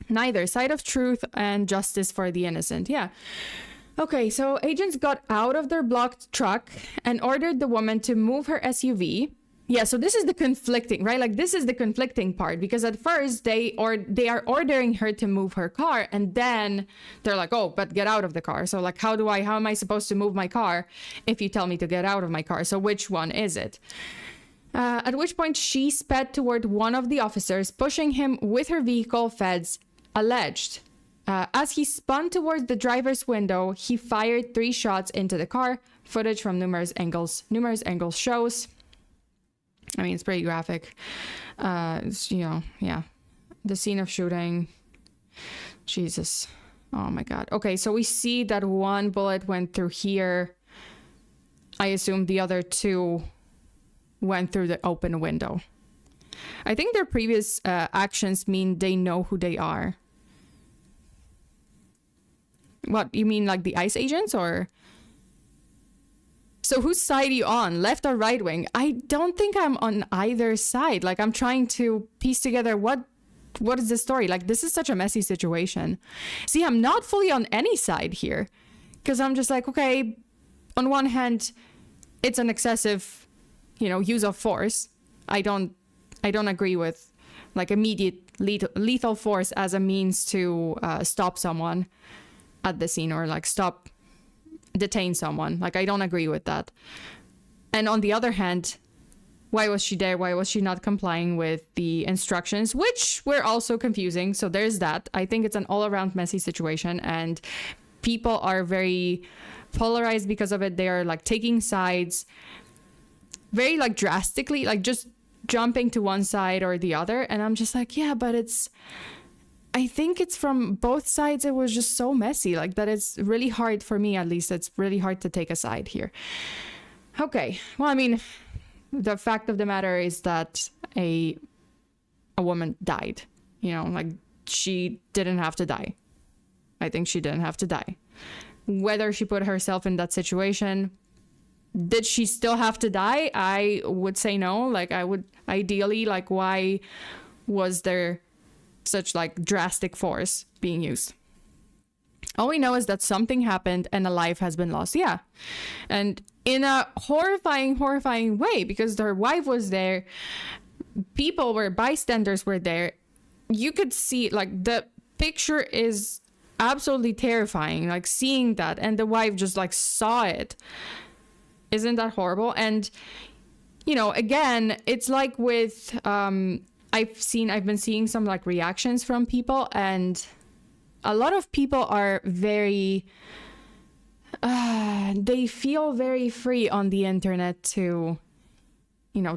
Neither side of truth and justice for the innocent. Yeah. Okay, so agents got out of their blocked truck and ordered the woman to move her SUV. Yeah, so this is the conflicting, right? Like, this is the conflicting part, because at first they are ordering her to move her car, and then they're like, oh, but get out of the car. So, like, how am I supposed to move my car if you tell me to get out of my car? So which one is it? At which point she sped toward one of the officers, pushing him with her vehicle, feds alleged. As he spun towards the driver's window, he fired 3 shots into the car. Footage from numerous angles shows. I mean, it's pretty graphic. It's, you know, yeah. The scene of shooting. Jesus. Oh my God. Okay, so we see that one bullet went through here. I assume the other 2 went through the open window. I think their previous actions mean they know who they are. What, you mean like the ICE agents, or? So whose side are you on, left or right wing? I don't think I'm on either side. Like, I'm trying to piece together what is the story. Like, this is such a messy situation. See, I'm not fully on any side here, because I'm just like, okay, on one hand, it's an excessive use of force. I don't agree with like immediate lethal force as a means to stop someone at the scene, or like detain someone. Like, I don't agree with that. And on the other hand, why was she there? Why was she not complying with the instructions, which were also confusing? So there's that. I think it's an all-around messy situation, and people are very polarized because of it. They are like taking sides very like drastically, like just jumping to one side or the other. And I'm just like, yeah, but I think it's from both sides. It was just so messy, like that. It's really hard for me, at least. It's really hard to take a side here. Okay. Well, I mean, the fact of the matter is that a woman died, like she didn't have to die. I think she didn't have to die. Whether she put herself in that situation, did she still have to die? I would say no. Like, I would ideally, like, why was there such like drastic force being used? All we know is that something happened and a life has been lost. Yeah. And in a horrifying way, because her wife was there, bystanders were there. You could see, like, the picture is absolutely terrifying, like seeing that, and the wife just like saw it. Isn't that horrible? And, again, it's like with, I've been seeing some like reactions from people, and a lot of people are very, they feel very free on the internet to,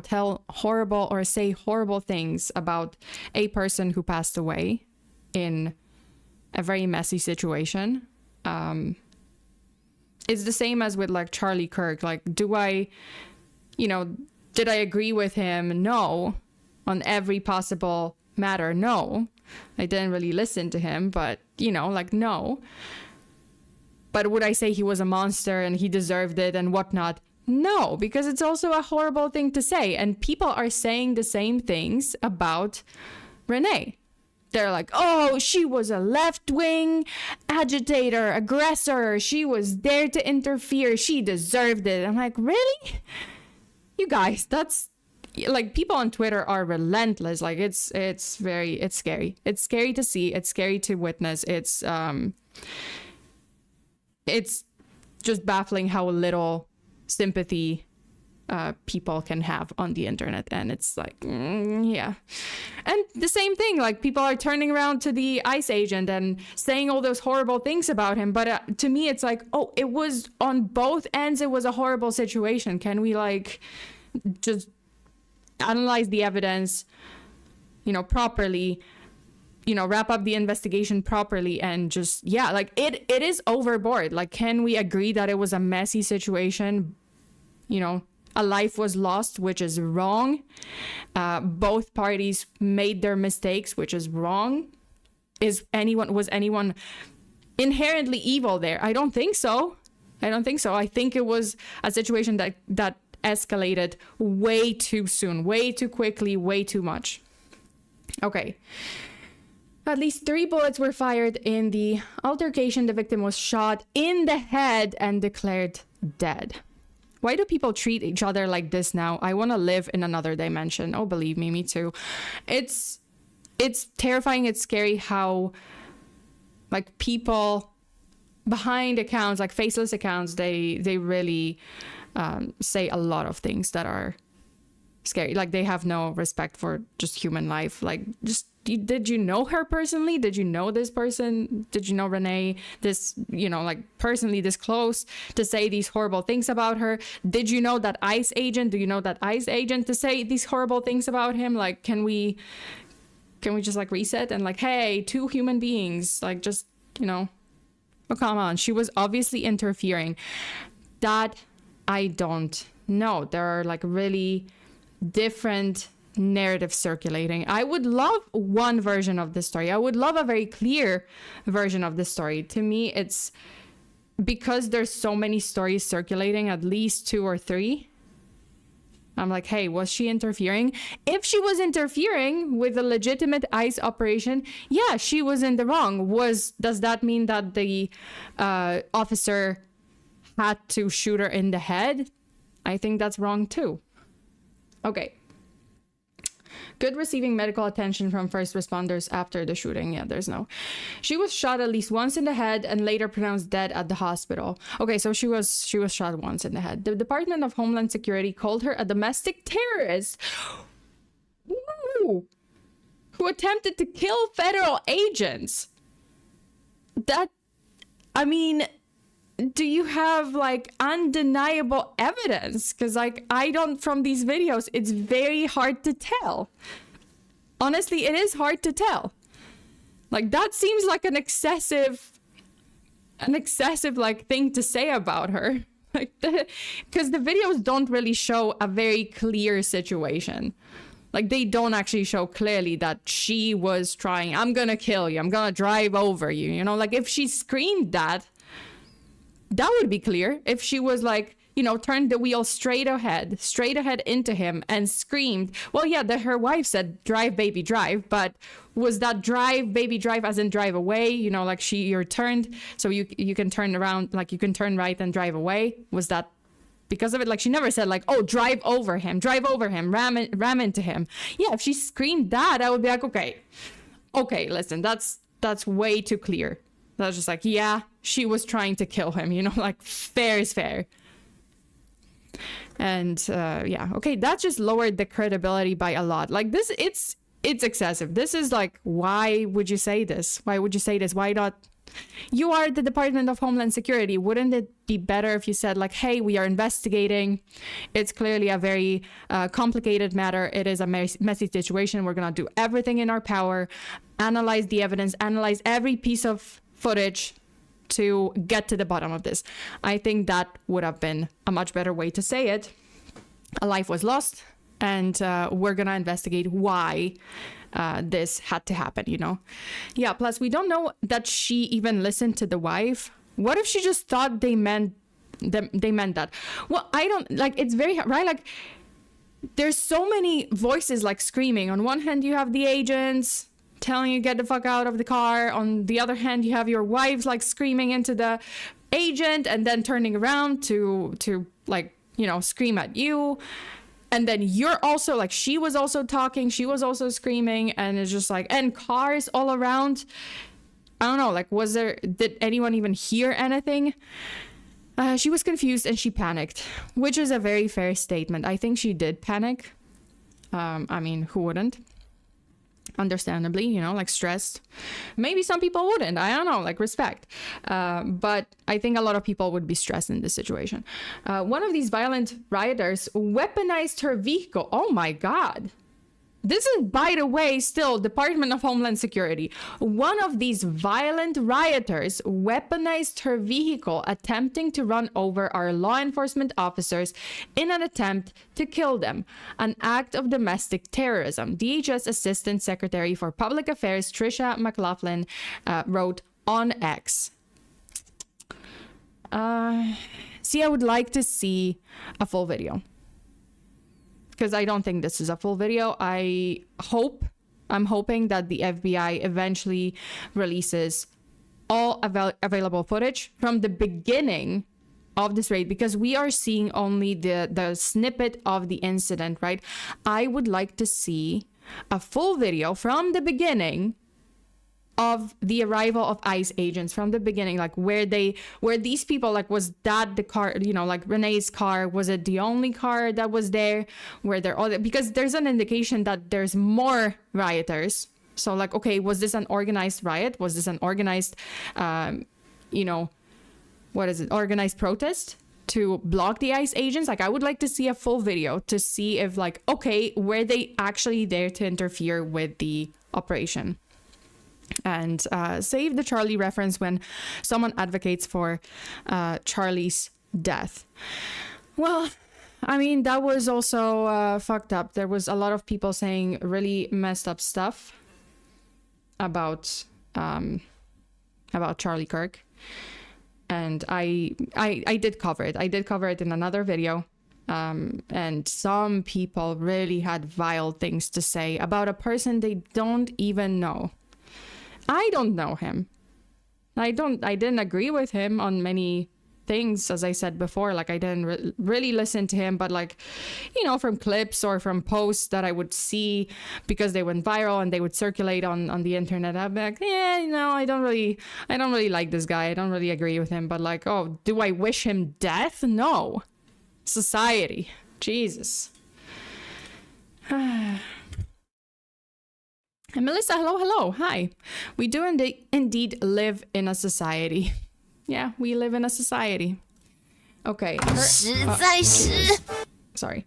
tell horrible or say horrible things about a person who passed away in a very messy situation. It's the same as with like Charlie Kirk. Like, did I agree with him? No. On every possible matter, no. I didn't really listen to him, but, no. But would I say he was a monster and he deserved it and whatnot? No, because it's also a horrible thing to say. And people are saying the same things about Renee. They're like, oh, she was a left-wing agitator, aggressor. She was there to interfere. She deserved it. I'm like, really? You guys, that's like, people on Twitter are relentless. Like, it's scary. It's scary to see. It's scary to witness. It's just baffling how little sympathy people can have on the internet. And it's like, yeah. And the same thing, like, people are turning around to the ICE agent and saying all those horrible things about him. But to me, it's like, oh, it was on both ends. It was a horrible situation. Can we like just analyze the evidence, properly, wrap up the investigation properly, and just, yeah, like it is overboard. Like, can we agree that it was a messy situation? A life was lost, which is wrong. Both parties made their mistakes, which is wrong. Was anyone inherently evil there? I don't think so. I think it was a situation that escalated way too soon, way too quickly, way too much. Okay. At least 3 bullets were fired in the altercation. The victim was shot in the head and declared dead. Why do people treat each other like this now? I want to live in another dimension. Oh, believe me too. It's terrifying. It's scary how, like, people behind accounts, like faceless accounts, they really say a lot of things that are scary. Like, they have no respect for just human life. Like, just, did you know her personally? Did you know this person? Did you know Renee this, like, personally this close to say these horrible things about her? Did you know that ICE agent? Do you know that ICE agent to say these horrible things about him? Like, can we just like reset and like, hey, 2 human beings, like, just, oh, come on. She was obviously interfering. That I don't know. There are like really different narratives circulating. I would love one version of this story. I would love a very clear version of this story. To me, it's because there's so many stories circulating, at least 2 or 3. I'm like, hey, was she interfering? If she was interfering with a legitimate ICE operation, yeah, she was in the wrong. Does that mean that the officer had to shoot her in the head? I think that's wrong too. Okay. Good receiving medical attention from first responders after the shooting. Yeah, there's no. She was shot at least once in the head and later pronounced dead at the hospital. Okay, so she was shot once in the head. The Department of Homeland Security called her a domestic terrorist. Ooh, who attempted to kill federal agents. That, I mean, do you have like undeniable evidence? Because like I don't, from these videos, it's very hard to tell. Honestly, it is hard to tell. Like that seems like an excessive like thing to say about her. Like because the videos don't really show a very clear situation. Like they don't actually show clearly that she was trying, I'm gonna kill you, I'm gonna drive over you, you know, like if she screamed that would be clear. If she was like, you know, turned the wheel straight ahead into him and screamed, well, yeah, her wife said, drive, baby, drive. But was that drive, baby, drive as in drive away? You know, like you're turned so you can turn around, like you can turn right and drive away. Was that because of it? Like she never said like, oh, drive over him, ram into him. Yeah, if she screamed that, I would be like, okay, listen, that's way too clear. That was just like, yeah, she was trying to kill him, you know, like fair is fair. And yeah, okay, that just lowered the credibility by a lot. Like this, it's excessive. This is like, why would you say this? Why would you say this? Why not? You are the Department of Homeland Security. Wouldn't it be better if you said like, hey, we are investigating. It's clearly a very complicated matter. It is a messy situation. We're going to do everything in our power, analyze the evidence, analyze every piece of footage to get to the bottom of this. I think that would have been a much better way to say it. A life was lost, and we're gonna investigate why this had to happen, you know? Yeah, plus we don't know that she even listened to the wife. What if she just thought they meant that? Well, I don't, like, it's very, right? Like, there's so many voices, like, screaming. On one hand, you have the agents telling you get the fuck out of the car. On the other hand, you have your wives like screaming into the agent and then turning around to like, you know, scream at you. And then you're also like, she was also talking, she was also screaming, and it's just like, and cars all around. I don't know, like, did anyone even hear anything? She was confused and she panicked, which is a very fair statement. I think she did panic. I mean, who wouldn't? Understandably, you know, like stressed. Maybe some people wouldn't, I don't know, like respect. But I think a lot of people would be stressed in this situation. One of these violent rioters weaponized her vehicle. Oh my God. This is, by the way, still Department of Homeland Security. One of these violent rioters weaponized her vehicle, attempting to run over our law enforcement officers in an attempt to kill them. An act of domestic terrorism. DHS Assistant Secretary for Public Affairs Tricia McLaughlin wrote on X. See, I would like to see a full video, because I don't think this is a full video. I'm hoping that the FBI eventually releases all available footage from the beginning of this raid, because we are seeing only the snippet of the incident, right? I would like to see a full video from the beginning of the arrival of ICE agents, from the beginning, like where these people, like, was that the car, you know, like Renee's car, was it the only car that was there? Were there other, because there's an indication that there's more rioters. So like, okay, was this an organized riot? Was this an organized, you know, organized protest to block the ICE agents? Like, I would like to see a full video to see if, like, okay, were they actually there to interfere with the operation? And save the Charlie reference when someone advocates for Charlie's death. Well, I mean, that was also fucked up. There was a lot of people saying really messed up stuff about Charlie Kirk. And I did cover it. I did cover it in another video. And some people really had vile things to say about a person they don't even know. I don't know him. I didn't agree with him on many things, as I said before. Like, I didn't really listen to him, but like, you know, from clips or from posts that I would see because they went viral and they would circulate on the internet, I'd be like, yeah, you know, I don't really like this guy. I don't really agree with him. But like, oh, do I wish him death? No. Society. Jesus. And Melissa, hello, hi. We do indeed live in a society. Yeah, we live in a society. Okay. Sorry.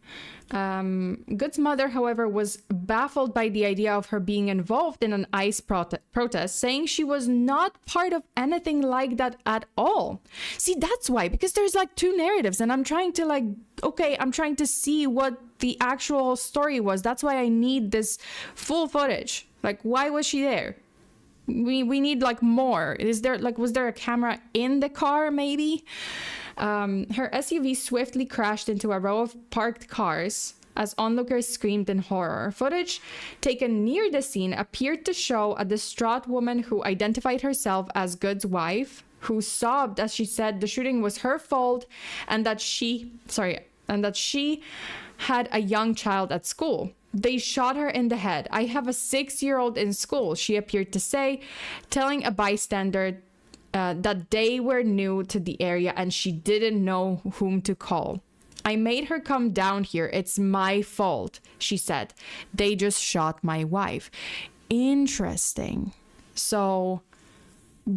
Good's mother, however, was baffled by the idea of her being involved in an ICE protest, saying she was not part of anything like that at all. See, that's why, because there's like two narratives, and I'm trying to see what the actual story was. That's why I need this full footage. Like, why was she there? We need like more. Was there a camera in the car maybe? Her SUV swiftly crashed into a row of parked cars as onlookers screamed in horror. Footage taken near the scene appeared to show a distraught woman who identified herself as Good's wife, who sobbed as she said the shooting was her fault and that she had a young child at school. They shot her in the head. I have a 6-year-old in school, she appeared to say, telling a bystander that they were new to the area and she didn't know whom to call. I made her come down here. It's my fault, she said. They just shot my wife. Interesting. So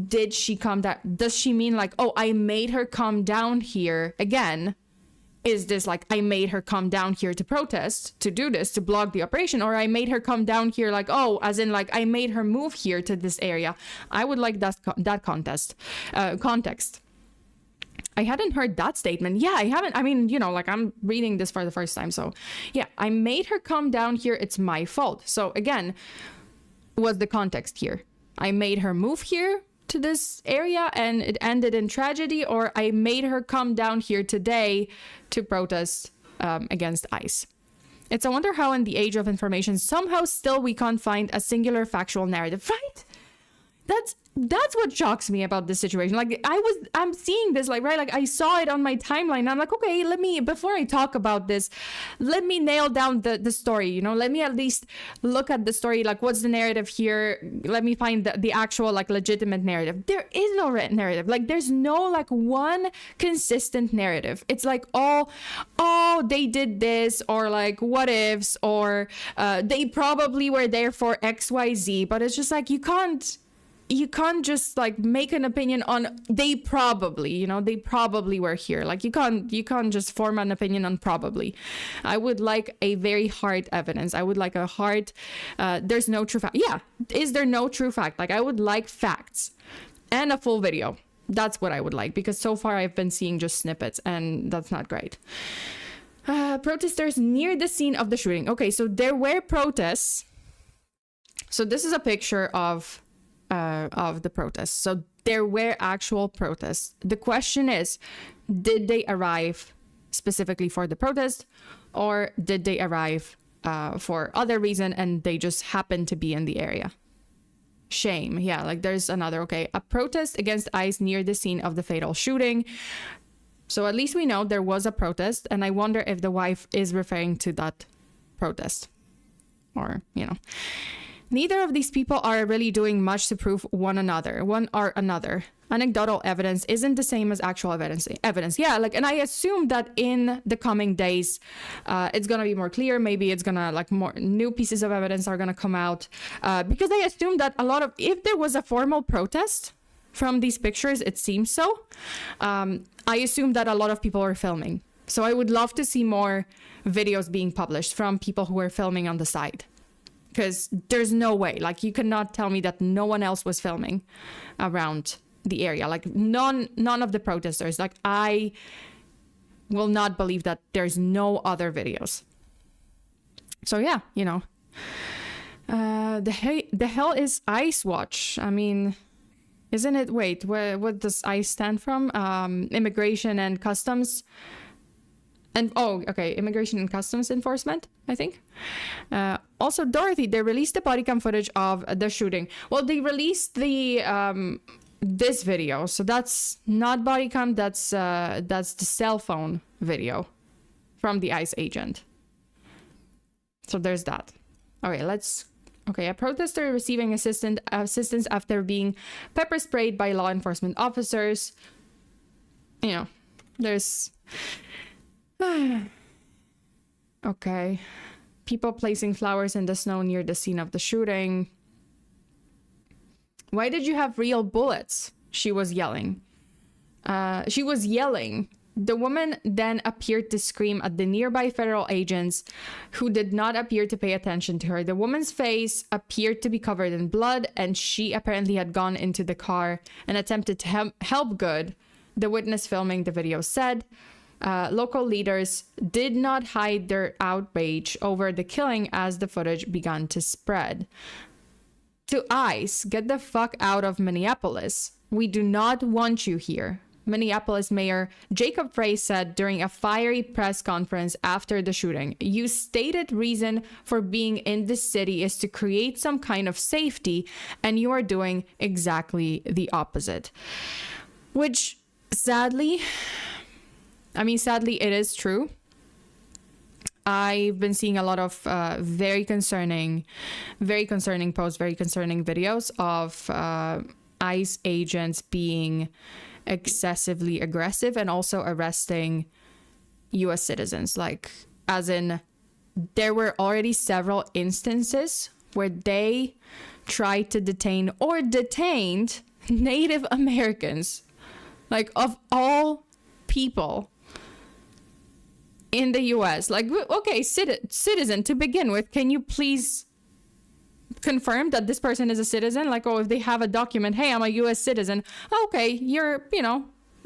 did she come down? Does she mean like, oh, I made her come down here again? Is this like, I made her come down here to protest, to do this, to block the operation? Or I made her come down here like, oh, as in like, I made her move here to this area. I would like that context. I hadn't heard that statement. Yeah, I haven't. I mean, you know, like I'm reading this for the first time. So yeah, I made her come down here. It's my fault. So again, what's the context here? I made her move here to this area and it ended in tragedy, or I made her come down here today to protest against ICE. It's a wonder how in the age of information, somehow still we can't find a singular factual narrative, right? That's what shocks me about this situation. Like I'm seeing this, like, right? Like I saw it on my timeline. And I'm like, okay, before I talk about this, let me nail down the story, you know, let me at least look at the story. Like, what's the narrative here? Let me find the actual, like, legitimate narrative. There is no narrative. Like, there's no, like, one consistent narrative. It's like, oh, they did this, or like, what ifs, or they probably were there for XYZ. But it's just like, you can't just like make an opinion on they probably were here. Like you can't just form an opinion on probably. I would like a very hard evidence. I would like a hard there's no true fact. Yeah, is there no true fact? Like I would like facts and a full video. That's what I would like, because so far I've been seeing just snippets and that's not great. Protesters near the scene of the shooting. Okay, so there were protests. So this is a picture of the protests. So there were actual protests. The question is, did they arrive specifically for the protest, or did they arrive for other reason and they just happened to be in the area? Shame. Yeah, like there's another, okay, a protest against ICE near the scene of the fatal shooting. So at least we know there was a protest, and I wonder if the wife is referring to that protest, or, you know. Neither of these people are really doing much to prove one or another. Anecdotal evidence isn't the same as actual evidence. Yeah, like, and I assume that in the coming days, it's gonna be more clear. Maybe it's gonna, like, more new pieces of evidence are gonna come out, because I assume that if there was a formal protest from these pictures, it seems so. I assume that a lot of people were filming. So I would love to see more videos being published from people who were filming on the side. Because there's no way, like, you cannot tell me that no one else was filming around the area. Like, none of the protesters. Like, I will not believe that there's no other videos. So yeah, you know, the hell is ICE Watch? I mean, isn't it? Wait, what does ICE stand from? Immigration and Customs. And Immigration and Customs Enforcement, I think. Also, Dorothy, they released the body cam footage of the shooting. Well, they released the this video. So that's not body cam, that's the cell phone video from the ICE agent. So there's that. Okay, a protester receiving assistance after being pepper sprayed by law enforcement officers. You know, there's okay, people placing flowers in the snow near the scene of the shooting. Why did you have real bullets? She was yelling. The woman then appeared to scream at the nearby federal agents, who did not appear to pay attention to her. The woman's face appeared to be covered in blood, and she apparently had gone into the car and attempted to help Good, the witness filming the video said. Local leaders did not hide their outrage over the killing as the footage began to spread. To ICE, get the fuck out of Minneapolis. We do not want you here. Minneapolis Mayor Jacob Frey said during a fiery press conference after the shooting. You stated reason for being in the city is to create some kind of safety, and you are doing exactly the opposite. Which, sadly, it is true. I've been seeing a lot of very concerning posts, very concerning videos of ICE agents being excessively aggressive and also arresting US citizens. Like, as in, there were already several instances where they tried to detain or detained Native Americans, like, of all people in the US. Like, okay, citizen to begin with, can you please confirm that this person is a citizen? Like, oh, if they have a document, hey, I'm a US citizen, okay, you're,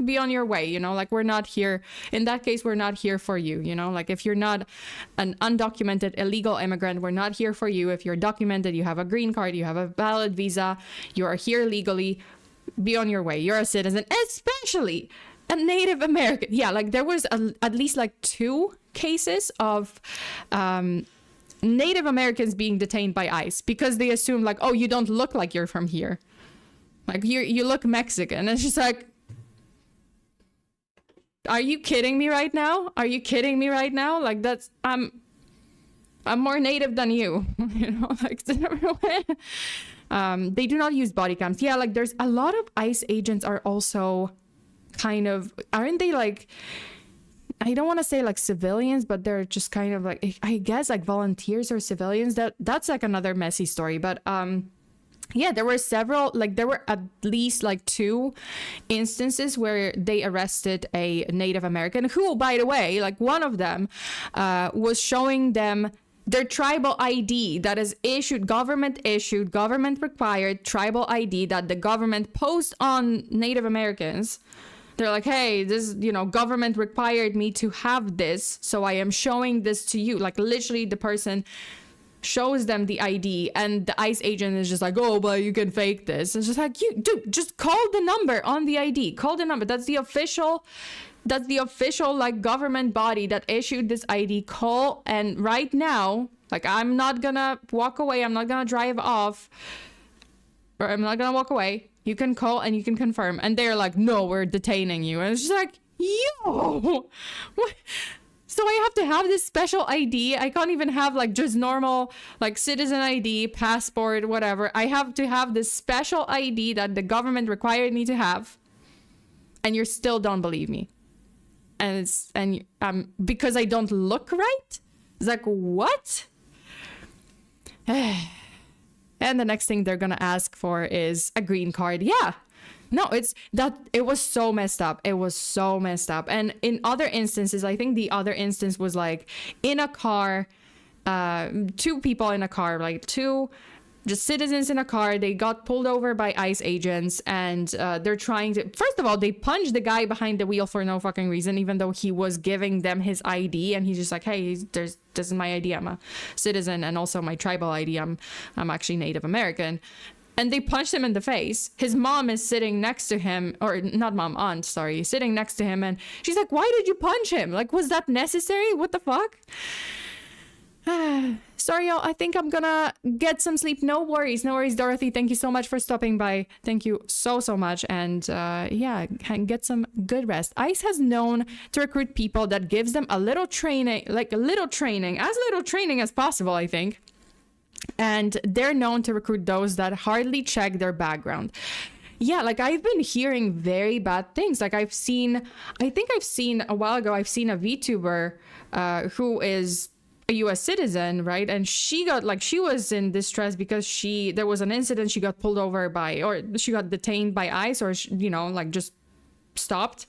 be on your way, like, we're not here. In that case, we're not here for you, like, if you're not an undocumented illegal immigrant, we're not here for you. If you're documented, you have a green card, you have a valid visa, you are here legally, be on your way, you're a citizen, especially a Native American. Yeah, like, there was at least like 2 cases of Native Americans being detained by ICE because they assume, like, oh, you don't look like you're from here, like, you look Mexican. And it's just like, are you kidding me right now? Like, that's I'm more Native than you. Like, they do not use body cams. Yeah, like, there's a lot of ICE agents are also kind of, aren't they, like, I don't want to say like civilians, but they're just kind of like, I guess, like, volunteers or civilians. That's like another messy story. But yeah, there were at least like 2 instances where they arrested a Native American who, by the way, like, one of them was showing them their tribal ID that is government required tribal ID that the government posts on Native Americans. They're like, hey, this, government required me to have this, so I am showing this to you. Like, literally, the person shows them the ID, and the ICE agent is just like, oh, but you can fake this. It's just like, just call the number on the ID. Call the number. That's the official, like, government body that issued this ID. Call, and right now, like, I'm not gonna walk away. I'm not gonna drive off, or I'm not gonna walk away. You can call and you can confirm. And they're like, no, we're detaining you. And it's just like, yo, what? So I have to have this special ID. I can't even have, like, just normal, like, citizen ID, passport, whatever. I have to have this special ID that the government required me to have. And you still don't believe me. And because I don't look right? It's like, what? And the next thing they're gonna ask for is a green card. Yeah. No, it was so messed up. And in other instances, I think the other instance was like in a car, 2 people in a car, like 2 just citizens in a car. They got pulled over by ICE agents, and they're trying to, first of all, they punched the guy behind the wheel for no fucking reason, even though he was giving them his ID, and he's just like, hey, this is my ID. I'm a citizen, and also my tribal ID. I'm actually Native American. And they punched him in the face. His mom is sitting next to him, or not mom, aunt, sorry, sitting next to him. And she's like, why did you punch him? Like, was that necessary? What the fuck? Sorry, y'all. I think I'm gonna get some sleep. No worries, Dorothy. Thank you so much for stopping by. Thank you so much. And yeah, get some good rest. ICE has known to recruit people that gives them a little training, as little training as possible, I think. And they're known to recruit those that hardly check their background. Yeah, like I've been hearing very bad things. Like I think I've seen a while ago, I've seen a VTuber who is a US citizen, right? And she was in distress because there was an incident. She got pulled over or she got detained by ICE, or, just stopped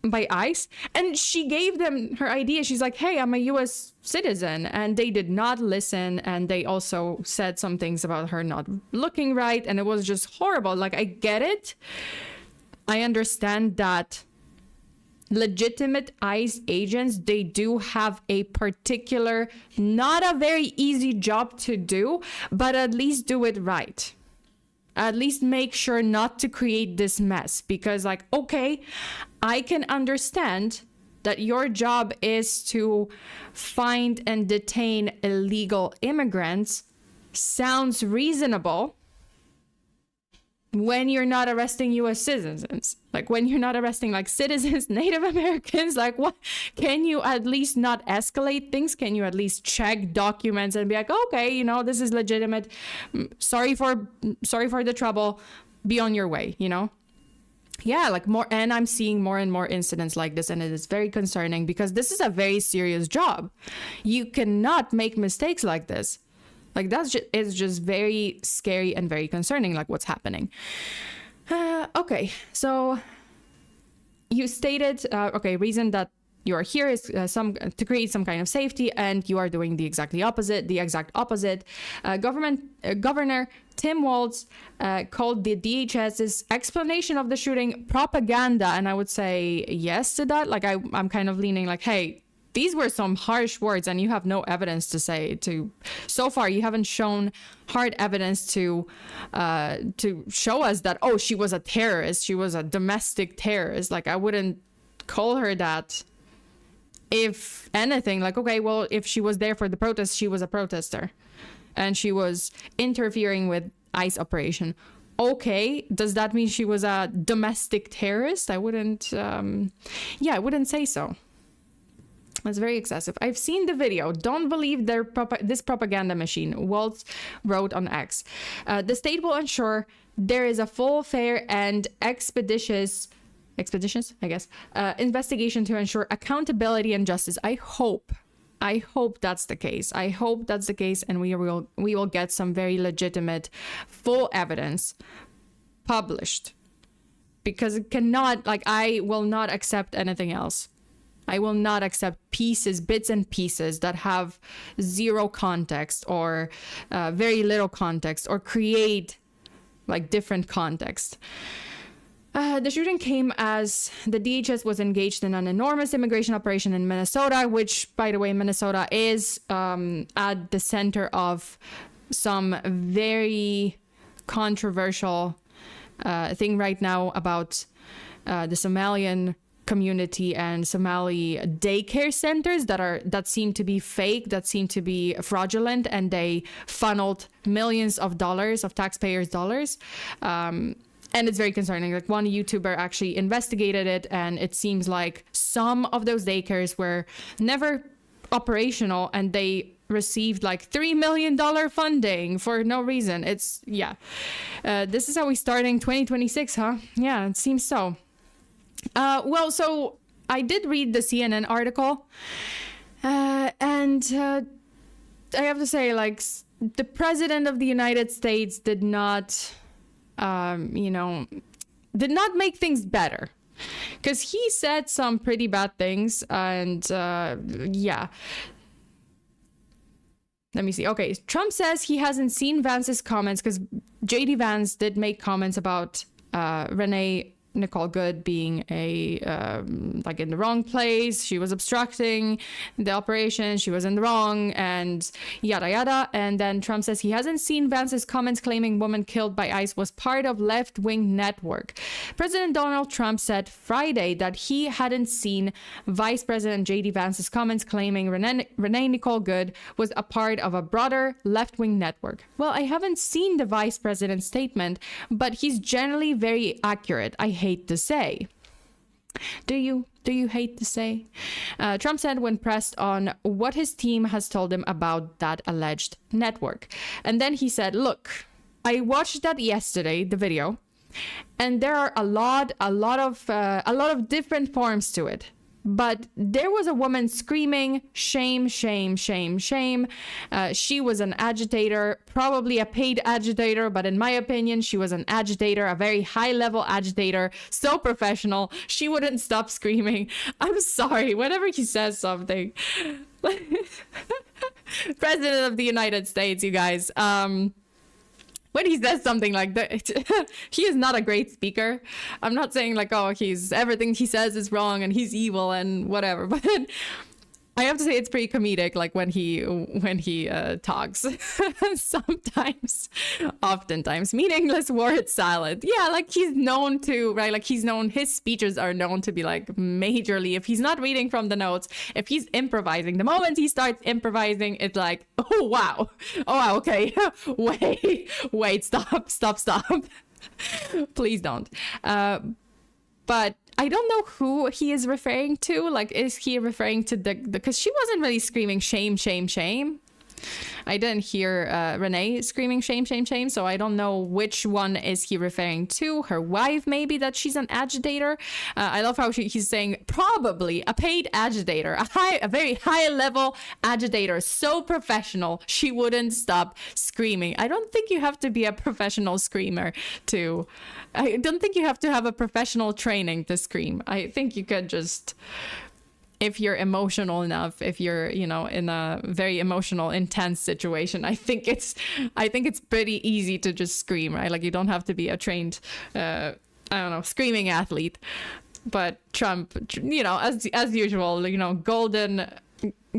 by ICE. And she gave them her ID. She's like, hey, I'm a US citizen. And they did not listen. And they also said some things about her not looking right. And it was just horrible. Like, I get it. I understand that legitimate ICE agents, they do have a particular, not a very easy job to do, but at least do it right. At least make sure not to create this mess, because okay, I can understand that your job is to find and detain illegal immigrants. Sounds reasonable. When you're not arresting US citizens, when you're not arresting citizens, Native Americans, what can you at least not escalate things? Can you at least check documents and be like, okay, this is legitimate. Sorry for the trouble. Be on your way, Yeah, more, and I'm seeing more and more incidents like this, and it is very concerning because this is a very serious job. You cannot make mistakes like this. It's just very scary and very concerning, what's happening. Okay, so you stated, reason that you are here is to create some kind of safety, and you are doing the exact opposite. Governor Tim Walz called the DHS's explanation of the shooting propaganda, and I would say yes to that. I'm kind of leaning hey, these were some harsh words, and you have no evidence so far you haven't shown hard evidence to show us that, oh, she was a terrorist, she was a domestic terrorist. I wouldn't call her that. If anything, okay, well, if she was there for the protest, she was a protester and she was interfering with ICE operation. Okay, does that mean she was a domestic terrorist? I wouldn't I wouldn't say so. It's very excessive. I've seen the video. Don't believe this propaganda machine, Waltz wrote on X. The state will ensure there is a full, fair, and expeditious, I guess, investigation to ensure accountability and justice. I hope that's the case. I hope that's the case, and we will get some very legitimate, full evidence published. Because it cannot, I will not accept anything else. I will not accept bits and pieces that have zero context or very little context or create different context. The shooting came as the DHS was engaged in an enormous immigration operation in Minnesota, which, by the way, Minnesota is at the center of some very controversial thing right now about the Somalian community and Somali daycare centers that seem to be fake, that seem to be fraudulent, and they funneled millions of dollars of taxpayers' dollars. And it's very concerning. One YouTuber actually investigated it, and it seems like some of those daycares were never operational, and they received $3 million funding for no reason. This is how we starting 2026, huh? Yeah, it seems so. Well, so I did read the CNN article, and I have to say, the president of the United States did not make things better, because he said some pretty bad things, and yeah. Let me see. Okay, Trump says he hasn't seen Vance's comments, because JD Vance did make comments about Renee Nicole Good being like in the wrong place. She was obstructing the operation. She was in the wrong, and yada yada. And then Trump says he hasn't seen Vance's comments claiming woman killed by ICE was part of left-wing network. President Donald Trump said Friday that he hadn't seen Vice President J.D. Vance's comments claiming Renee Nicole Good was a part of a broader left-wing network. Well, I haven't seen the vice president's statement, but he's generally very accurate, I hate to say. Do you hate to say? Trump said when pressed on what his team has told him about that alleged network. And then he said, look, I watched that yesterday, the video, and there are a lot of different forms to it. But there was a woman screaming, shame, shame, shame, shame. She was an agitator, probably a paid agitator, but in my opinion, she was an agitator, a very high-level agitator, so professional, she wouldn't stop screaming. I'm sorry, whenever he says something. President of the United States, you guys. When he says something like that, he is not a great speaker. I'm not saying like, oh, everything he says is wrong and he's evil and whatever, but I have to say it's pretty comedic, like when he talks. Oftentimes, meaningless word salad. Yeah, like he's known to, right? Like his speeches are known to be like majorly, if he's not reading from the notes, if he's improvising, the moment he starts improvising, it's like, oh wow, okay, wait, stop. Please don't. But I don't know who he is referring to. Like, is he referring to because she wasn't really screaming shame, shame, shame. I didn't hear Renee screaming shame, shame, shame. So I don't know which one is he referring to. Her wife, maybe, that she's an agitator. I love how he's saying probably a paid agitator, a very high level agitator, so professional she wouldn't stop screaming. I don't think you have to be a professional screamer to. I don't think you have to have a professional training to scream. I think you could just, if you're emotional enough, if you're, in a very emotional, intense situation, I think it's pretty easy to just scream, right? Like you don't have to be a trained, screaming athlete. But Trump, as usual,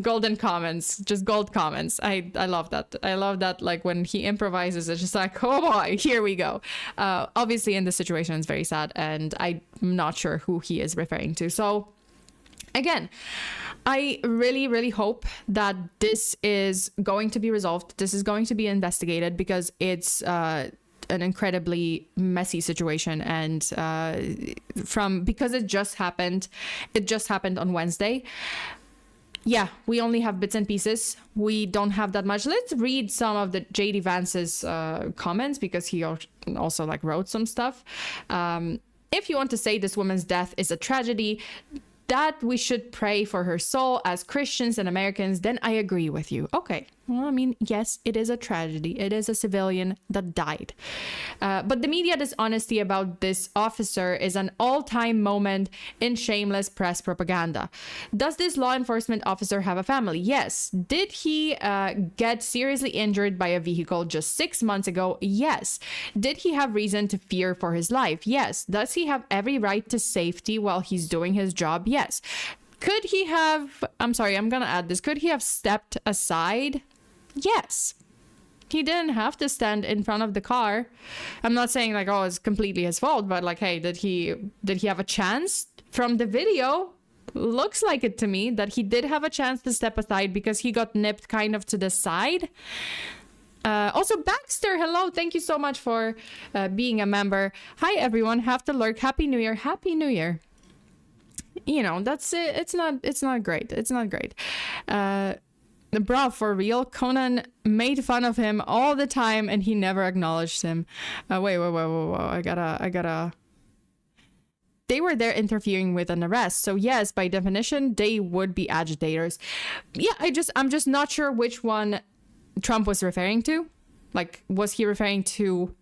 golden comments, just gold comments. I love that. I love that. Like when he improvises, it's just like, oh boy, here we go. Obviously in this situation, it's very sad, and I'm not sure who he is referring to. So again, I really, really hope that this is going to be resolved. This is going to be investigated, because it's an incredibly messy situation, and because it just happened on Wednesday. Yeah, we only have bits and pieces. We don't have that much. Let's read some of the J.D. Vance's comments, because he also wrote some stuff. If you want to say this woman's death is a tragedy, that we should pray for her soul as Christians and Americans, then I agree with you. Okay. Well, I mean, yes, it is a tragedy. It is a civilian that died. But the media dishonesty about this officer is an all-time moment in shameless press propaganda. Does this law enforcement officer have a family? Yes. Did he get seriously injured by a vehicle just 6 months ago? Yes. Did he have reason to fear for his life? Yes. Does he have every right to safety while he's doing his job? Yes. Could he have, I'm going to add this, could he have stepped aside? Yes. He didn't have to stand in front of the car. I'm not saying it's completely his fault, but hey, did he have a chance? From the video, looks like it to me that he did have a chance to step aside, because he got nipped kind of to the side. Also, Baxter, hello. Thank you so much for being a member. Hi, everyone. Have to lurk. Happy New Year. Happy New Year. That's it. It's not great. It's not great. Bro, for real, Conan made fun of him all the time and he never acknowledged him. Wait. I gotta. They were there interfering with an arrest. So yes, by definition, they would be agitators. Yeah, I'm just not sure which one Trump was referring to. Was he referring to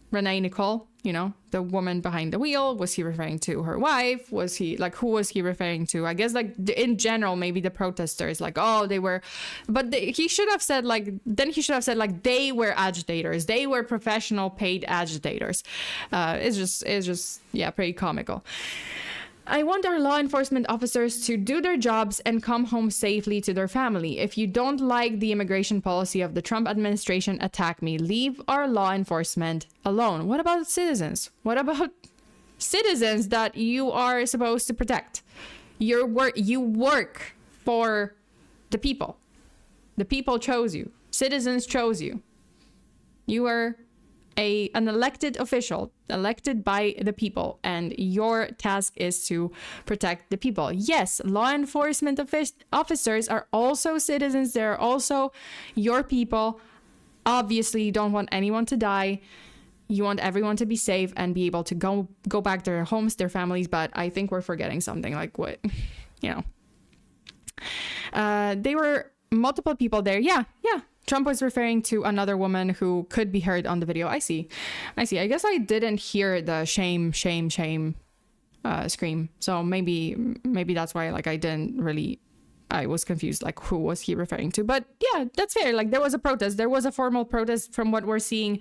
Renee Nicole? You know, the woman behind the wheel. Was he referring to her wife? Was he like, who was he referring to? I guess like in general, maybe the protesters, like, oh, they were, but he should have said like, then he should have said like, they were agitators. They were professional paid agitators. It's just, yeah, pretty comical. I want our law enforcement officers to do their jobs and come home safely to their family. If you don't like the immigration policy of the Trump administration, attack me. Leave our law enforcement alone. What about citizens? What about citizens that you are supposed to protect? You work for the people. The people chose you. Citizens chose you. You are an elected official, elected by the people, and your task is to protect the people. Yes, law enforcement officers are also citizens. They're also your people. Obviously, you don't want anyone to die. You want everyone to be safe and be able to go back to their homes, their families. But I think we're forgetting something, like what, you know. There were multiple people there. Yeah. Trump was referring to another woman who could be heard on the video. I see. I guess I didn't hear the shame scream. So maybe that's why like I was confused, like who was he referring to? But yeah, that's fair. Like there was a protest. There was a formal protest from what we're seeing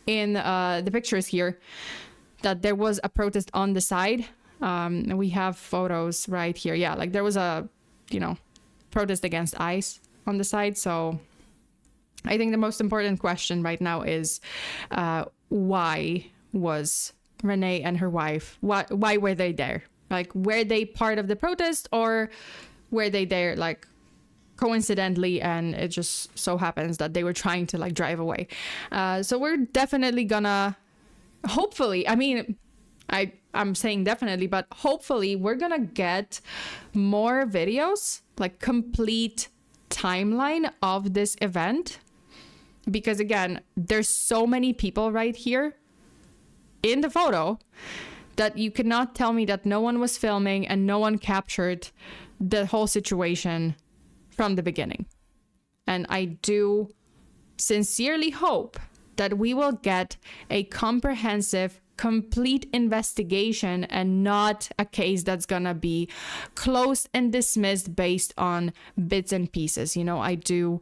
in the pictures here, that there was a protest on the side. We have photos right here. Yeah, like there was a, you know, protest against ICE on the side. So I think the most important question right now is why was Renee and her wife, why were they there? Like, were they part of the protest, or were they there like coincidentally and it just so happens that they were trying to like drive away? So we're definitely gonna, hopefully, I mean, I'm saying definitely, but hopefully we're gonna get more videos, like complete timeline of this event. Because again, there's so many people right here in the photo that you cannot tell me that no one was filming and no one captured the whole situation from the beginning. And I do sincerely hope that we will get a comprehensive, complete investigation and not a case that's gonna be closed and dismissed based on bits and pieces. You know, I do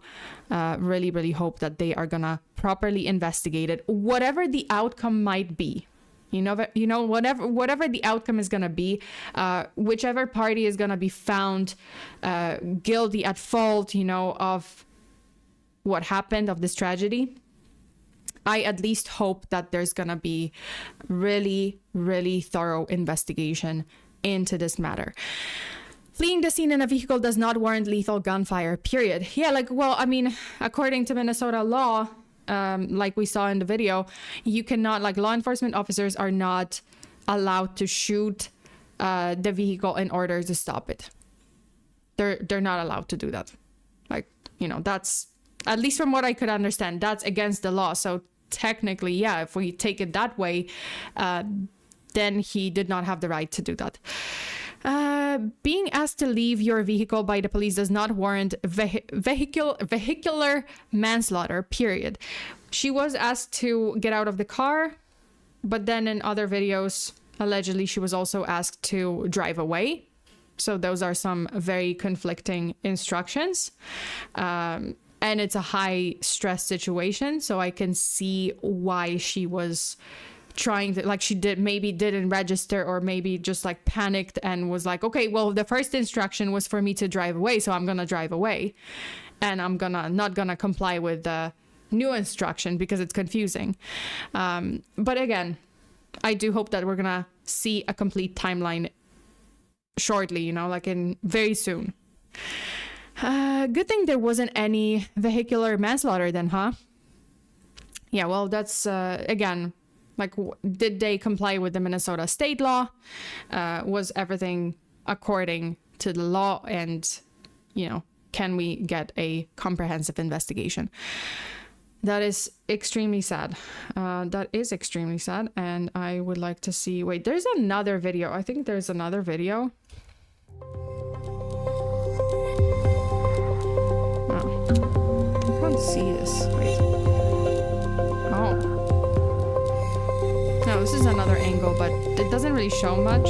really, really hope that they are gonna properly investigate it, whatever the outcome might be. You know, whatever the outcome is gonna be, whichever party is gonna be found guilty, at fault, you know, of what happened, of this tragedy. I at least hope that there's gonna be really, really thorough investigation into this matter. Fleeing the scene in a vehicle does not warrant lethal gunfire, period. Yeah, like, well, I mean, according to Minnesota law, like we saw in the video, you cannot, like, law enforcement officers are not allowed to shoot the vehicle in order to stop it. They're not allowed to do that. Like, you know, that's, at least from what I could understand, that's against the law. So technically, yeah, if we take it that way, then he did not have the right to do that. Being asked to leave your vehicle by the police does not warrant vehicular manslaughter, period. She was asked to get out of the car, but then in other videos, allegedly, she was also asked to drive away. So those are some very conflicting instructions. And it's a high stress situation. So I can see why she was trying to, like, she maybe didn't register, or maybe just like panicked and was like, okay, well, the first instruction was for me to drive away. So I'm going to drive away, and I'm not going to comply with the new instruction because it's confusing. But again, I do hope that we're going to see a complete timeline shortly, you know, like in very soon. Good thing there wasn't any vehicular manslaughter then, huh? Yeah, well, that's, again, like, did they comply with the Minnesota state law? Was everything according to the law? And, you know, can we get a comprehensive investigation? That is extremely sad. That is extremely sad. And I would like to see, wait, there's another video. I think there's another video. See this. Wait. Oh. No, this is another angle, but it doesn't really show much.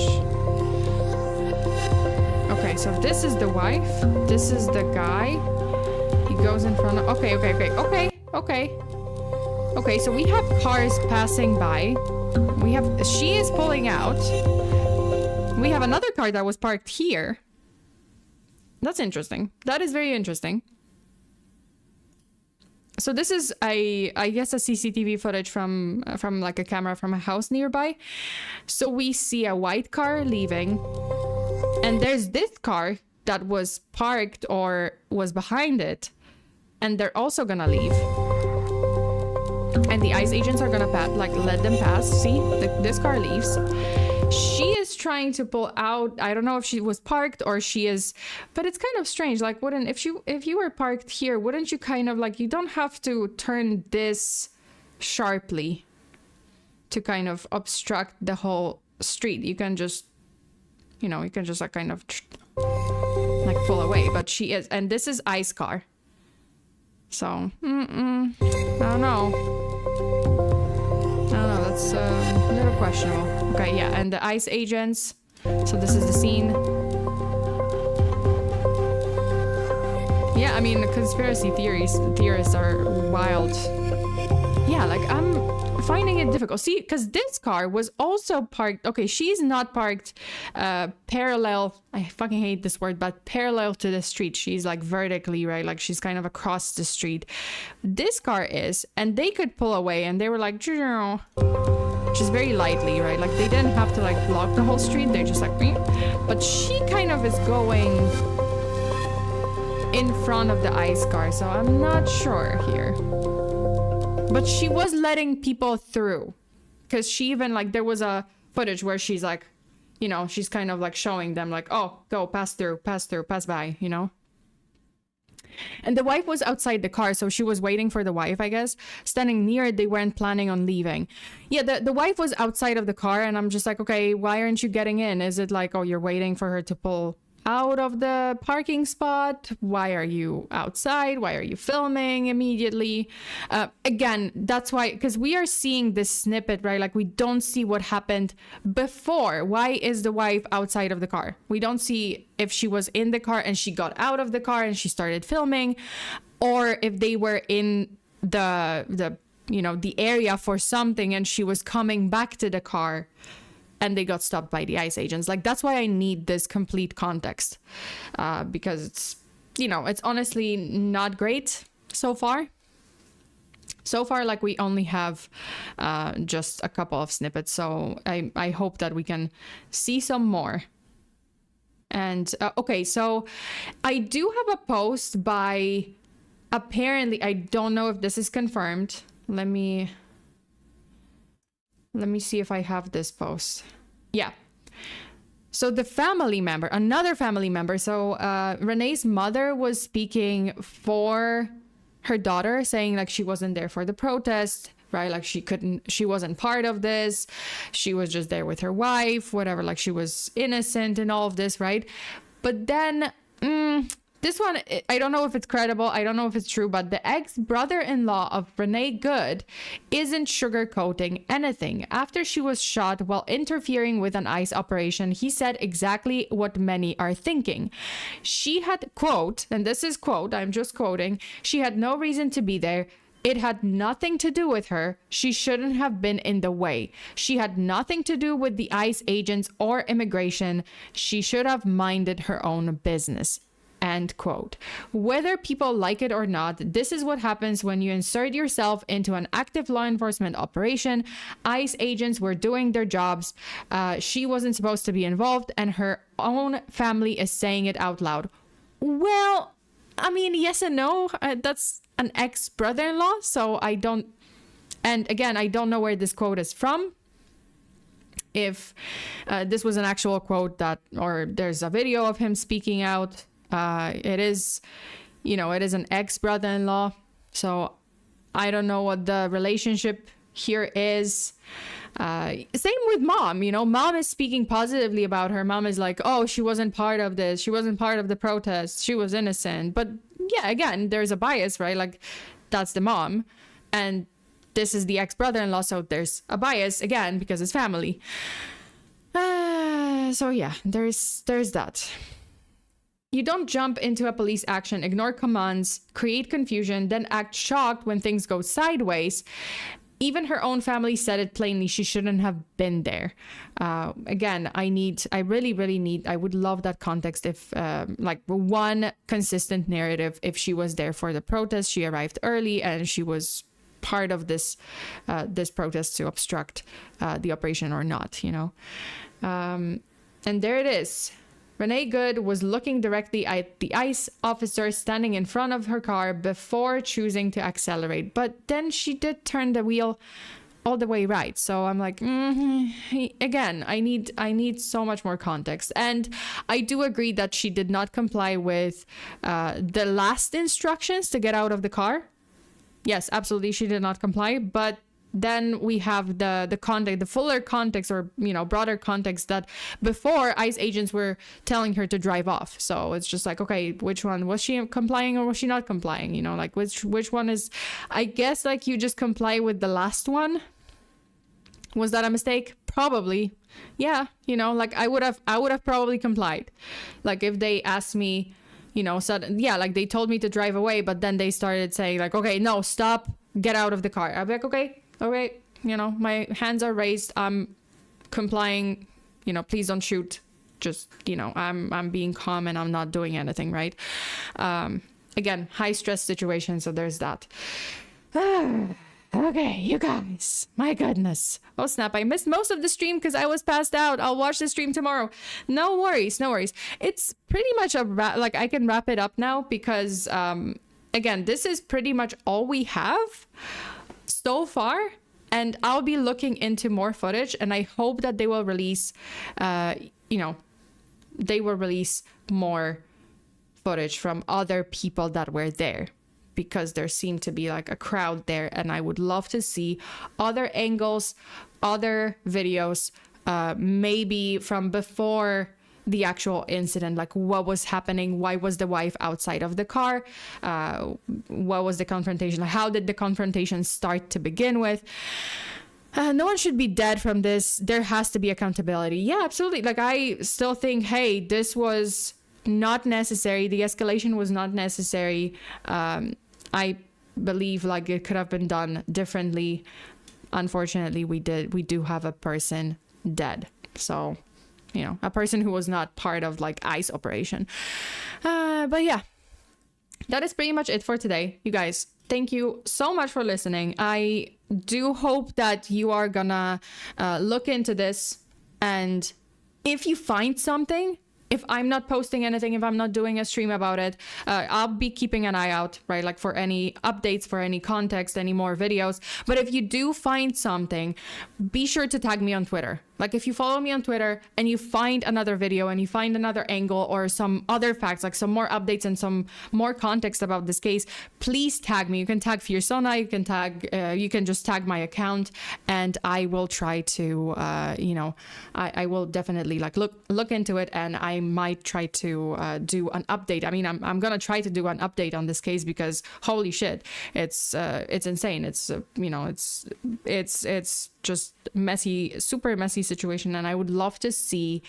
Okay, so this is the wife. This is the guy. He goes in front of... Okay. Okay, so we have cars passing by. She is pulling out. We have another car that was parked here. That's interesting. That is very interesting. So this is I guess a CCTV footage from like a camera from a house nearby. So we see a white car leaving, and there's this car that was parked or was behind it, and they're also gonna leave. And the ICE agents are gonna let them pass. See, this car leaves. She is trying to pull out. I don't know if she was parked or she is, but it's kind of strange. Like, if you were parked here, wouldn't you kind of like, you don't have to turn this sharply to kind of obstruct the whole street. You can just, like kind of like pull away. But she is, and this is ICE car. So, I don't know. That's a little questionable. Okay, yeah, and the ICE agents. So this is the scene. Yeah, I mean, the conspiracy theorists are wild. Yeah, like I'm finding it difficult. See, because this car was also parked. Okay, she's not parked parallel. I fucking hate this word, but parallel to the street. She's like vertically, right? Like she's kind of across the street. This car is, and they could pull away, and they were like, just very lightly, right? Like they didn't have to like block the whole street. They're just like, but she kind of is going in front of the ICE car, so I'm not sure here. But she was letting people through, because she even like, there was a footage where she's like, she's kind of like showing them like, oh, go, pass through, pass by, And the wife was outside the car, so she was waiting for the wife, I guess. Standing near it, they weren't planning on leaving. Yeah, the wife was outside of the car, and I'm just like, okay, why aren't you getting in? Is it like, oh, you're waiting for her to pull out of the parking spot? Why are you outside? Why are you filming immediately? Again, that's why, because we are seeing this snippet, right? Like we don't see what happened before. Why is the wife outside of the car? We don't see if she was in the car and she got out of the car and she started filming, or if they were in the area for something and she was coming back to the car and they got stopped by the ICE agents. Like, that's why I need this complete context, because it's, it's honestly not great so far. So far, like, we only have just a couple of snippets. So I hope that we can see some more. And, okay, so I do have a post by, apparently, I don't know if this is confirmed. Let me see if I have this post. Yeah. So the family member, another family member. So Renee's mother was speaking for her daughter, saying like she wasn't there for the protest, right? Like she wasn't part of this. She was just there with her wife, whatever. Like she was innocent in all of this, right? But then this one, I don't know if it's credible. I don't know if it's true, but the ex-brother-in-law of Renee Good isn't sugarcoating anything. After she was shot while interfering with an ICE operation, he said exactly what many are thinking. She had, quote, and this is quote, I'm just quoting, she had no reason to be there. It had nothing to do with her. She shouldn't have been in the way. She had nothing to do with the ICE agents or immigration. She should have minded her own business. End quote. Whether people like it or not, this is what happens when you insert yourself into an active law enforcement operation. ICE agents were doing their jobs. She wasn't supposed to be involved, and her own family is saying it out loud. Well, I mean, yes and no. That's an ex-brother-in-law, so I don't... And again, I don't know where this quote is from. If this was an actual quote or there's a video of him speaking out. It is, it is an ex-brother-in-law. So I don't know what the relationship here is. Same with mom, mom is speaking positively about her. Mom is like, oh, she wasn't part of this. She wasn't part of the protest. She was innocent. But yeah, again, there's a bias, right? Like that's the mom. And this is the ex-brother-in-law, so there's a bias again because it's family. So yeah, there's that. You don't jump into a police action, ignore commands, create confusion, then act shocked when things go sideways. Even her own family said it plainly. She shouldn't have been there. Again, I really need, I would love that context if, like, one consistent narrative, if she was there for the protest, she arrived early, and she was part of this protest to obstruct the operation or not, you know? And there it is. Renee Good was looking directly at the ICE officer standing in front of her car before choosing to accelerate. But then she did turn the wheel all the way right. So I'm like, again, I need so much more context. And I do agree that she did not comply with the last instructions to get out of the car. Yes, absolutely, she did not comply. But then we have the context, the fuller context, or, you know, broader context, that before ICE agents were telling her to drive off. So it's just like, okay, which one was she complying or was she not complying? You know, like which one is, I guess, like, you just comply with the last one. Was that a mistake? Probably. Yeah, you know, like I would have probably complied. Like if they asked me, you know, yeah, like they told me to drive away, but then they started saying like, okay, no, stop, get out of the car. I'd be like, okay, you know, my hands are raised, I'm complying, you know, please don't shoot. Just, you know, I'm being calm and I'm not doing anything, right? Again, high stress situation, so there's that. Okay, you guys, my goodness. Oh snap, I missed most of the stream because I was passed out. I'll watch the stream tomorrow. No worries. It's pretty much like I can wrap it up now because again, this is pretty much all we have so far, and I'll be looking into more footage, and I hope that they will release more footage from other people that were there, because there seemed to be like a crowd there, and I would love to see other angles, other videos, maybe from before the actual incident, like what was happening, why was the wife outside of the car, what was the confrontation, how did the confrontation start to begin with. No one should be dead from this. There has to be accountability. Yeah, absolutely. Like I still think, hey, this was not necessary, the escalation was not necessary. I believe like it could have been done differently. Unfortunately, we do have a person dead, so, you know, a person who was not part of like ICE operation. But yeah, that is pretty much it for today, you guys. Thank you so much for listening. I do hope that you are gonna look into this, and if you find something, if I'm not posting anything, if I'm not doing a stream about it, I'll be keeping an eye out, right? Like for any updates, for any context, any more videos. But if you do find something, be sure to tag me on Twitter. Like if you follow me on Twitter and you find another video and you find another angle or some other facts, like some more updates and some more context about this case, please tag me. You can tag FEARSONA, you can just tag my account, and I will try to, I will definitely like look into it, and I might try to do an update. I mean, I'm gonna try to do an update on this case because holy shit, it's insane. It's it's just messy, super messy situation, and I would love to see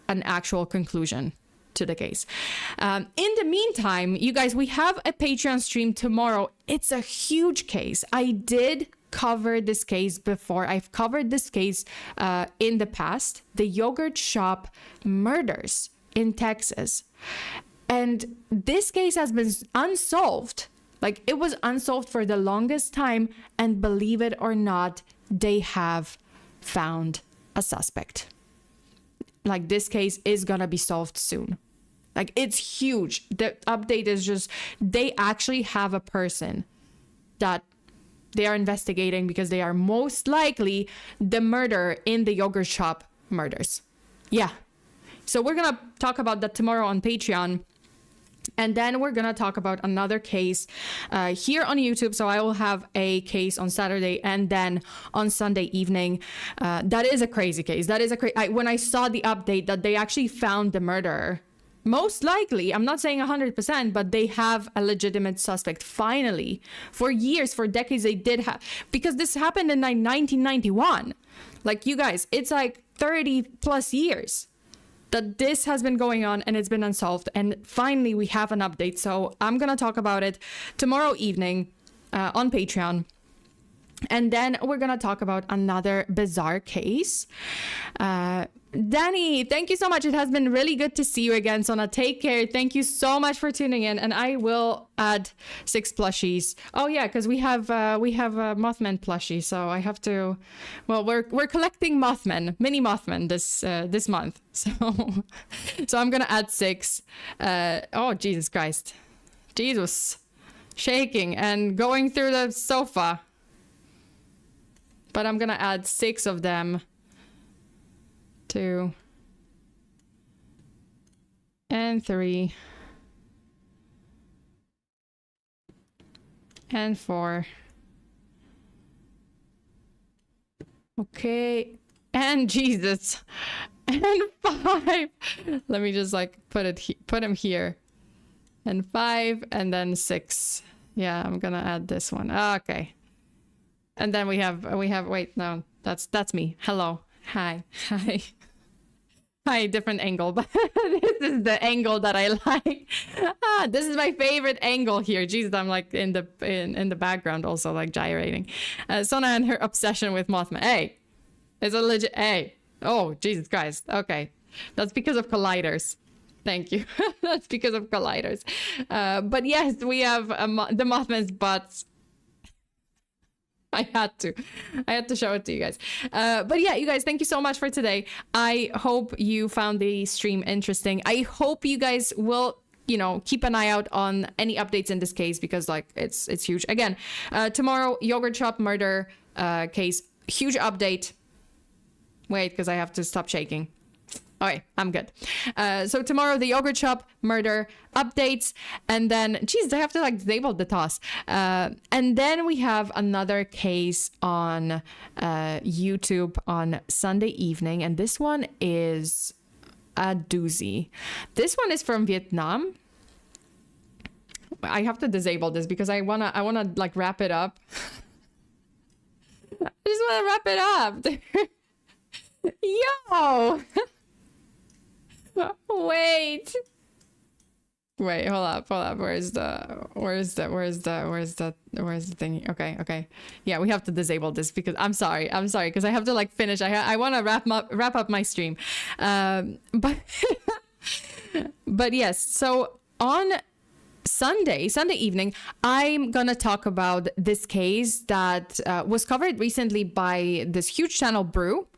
an actual conclusion to the case. In the meantime, you guys, we have a Patreon stream tomorrow. It's a huge case. I did cover this case before. I've covered this case in the past, the yogurt shop murders in Texas, and this case has been unsolved. Like, it was unsolved for the longest time, and believe it or not, they have found a suspect. Like, this case is gonna be solved soon. Like, it's huge. The update is just, they actually have a person that they are investigating because they are most likely the murderer in the yogurt shop murders. Yeah. So we're gonna talk about that tomorrow on Patreon. And then we're going to talk about another case here on YouTube. So I will have a case on Saturday and then on Sunday evening. That is a crazy case. That is when I saw the update that they actually found the murderer, most likely, I'm not saying 100%, but they have a legitimate suspect. Finally, for years, for decades, they did have, because this happened in 1991. Like, you guys, it's like 30 plus years that this has been going on and it's been unsolved. And finally, we have an update. So I'm going to talk about it tomorrow evening on Patreon. And then we're going to talk about another bizarre case. Danny, thank you so much. It has been really good to see you again, Sona. Take care. Thank you so much for tuning in. And I will add 6 plushies. Oh yeah, because we have a Mothman plushie. So I have to. Well, we're collecting Mothman, mini Mothman this month. So I'm gonna add 6. Oh Jesus Christ, Jesus, shaking and going through the sofa. But I'm gonna add 6 of them. 2 and 3 and 4. Okay, and Jesus, and 5. Let me just like put him here, and 5, and then 6. Yeah, I'm gonna add this one. Okay, and then we have wait, no, that's me. Hello, hi. Hi, different angle, but this is the angle that I like. This is my favorite angle here. Jesus, I'm like in the background also like gyrating. Sona and her obsession with Mothman. Hey, it's a legit. Hey, oh Jesus Christ. Okay, that's because of colliders. Thank you. That's because of colliders. But yes, we have the Mothman's butts. I had to show it to you guys. But yeah, you guys, thank you so much for today. I hope you found the stream interesting. I hope you guys will, keep an eye out on any updates in this case, because like it's huge. Again, tomorrow, yogurt shop murder case, huge update. Wait, because I have to stop shaking. Okay, I'm good. So tomorrow, the yogurt shop murder updates, and then, geez, I have to like disable the toss. And then we have another case on YouTube on Sunday evening, and this one is a doozy. This one is from Vietnam. I have to disable this because I wanna like wrap it up. I just wanna wrap it up. Yo. Wait, hold up. Where's the thing? Okay. Yeah, we have to disable this because I'm sorry, because I have to like finish. I want to wrap up my stream. But yes, so on Sunday evening, I'm gonna talk about this case that was covered recently by this huge channel, Brew.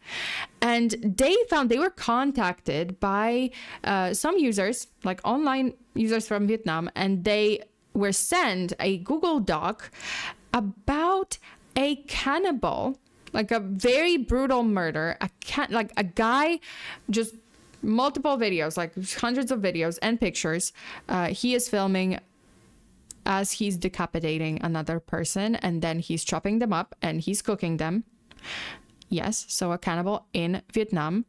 And they were contacted by some users, like online users from Vietnam, and they were sent a Google Doc about a cannibal, like a very brutal murder, like a guy, just multiple videos, like hundreds of videos and pictures. He is filming as he's decapitating another person, and then he's chopping them up and he's cooking them. Yes, so a cannibal in Vietnam.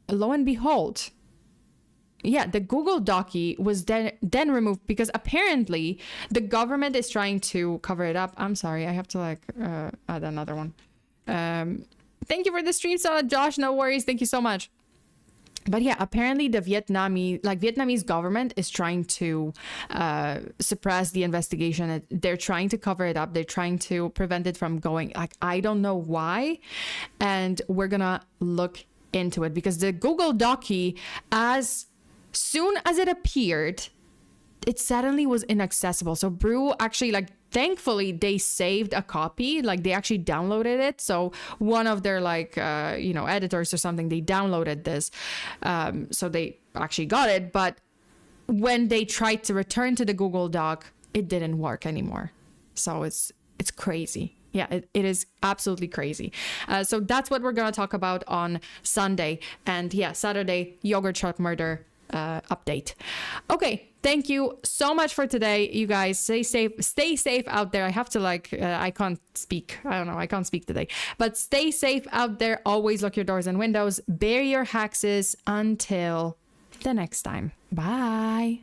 Lo and behold, yeah, the Google Docie was then removed because apparently the government is trying to cover it up. I'm sorry, I have to like add another one. Thank you for the stream, Josh. No worries. Thank you so much. But yeah, apparently the Vietnamese government is trying to suppress the investigation. They're trying to cover it up. They're trying to prevent it from going. Like, I don't know why. And we're gonna look into it because the Google Docie, as soon as it appeared, it suddenly was inaccessible. So Brew actually, like, thankfully they saved a copy, like they actually downloaded it. So one of their like editors or something, they downloaded this, so they actually got it. But when they tried to return to the Google Doc, it didn't work anymore. So it's crazy. Yeah, it is absolutely crazy. So that's what we're gonna talk about on Sunday, and yeah, Saturday, yogurt shop murder update. Okay, thank you so much for today, you guys. Stay safe out there. I have to I can't speak. I can't speak today, but stay safe out there. Always lock your doors and windows. Bear your haxes until the next time. Bye.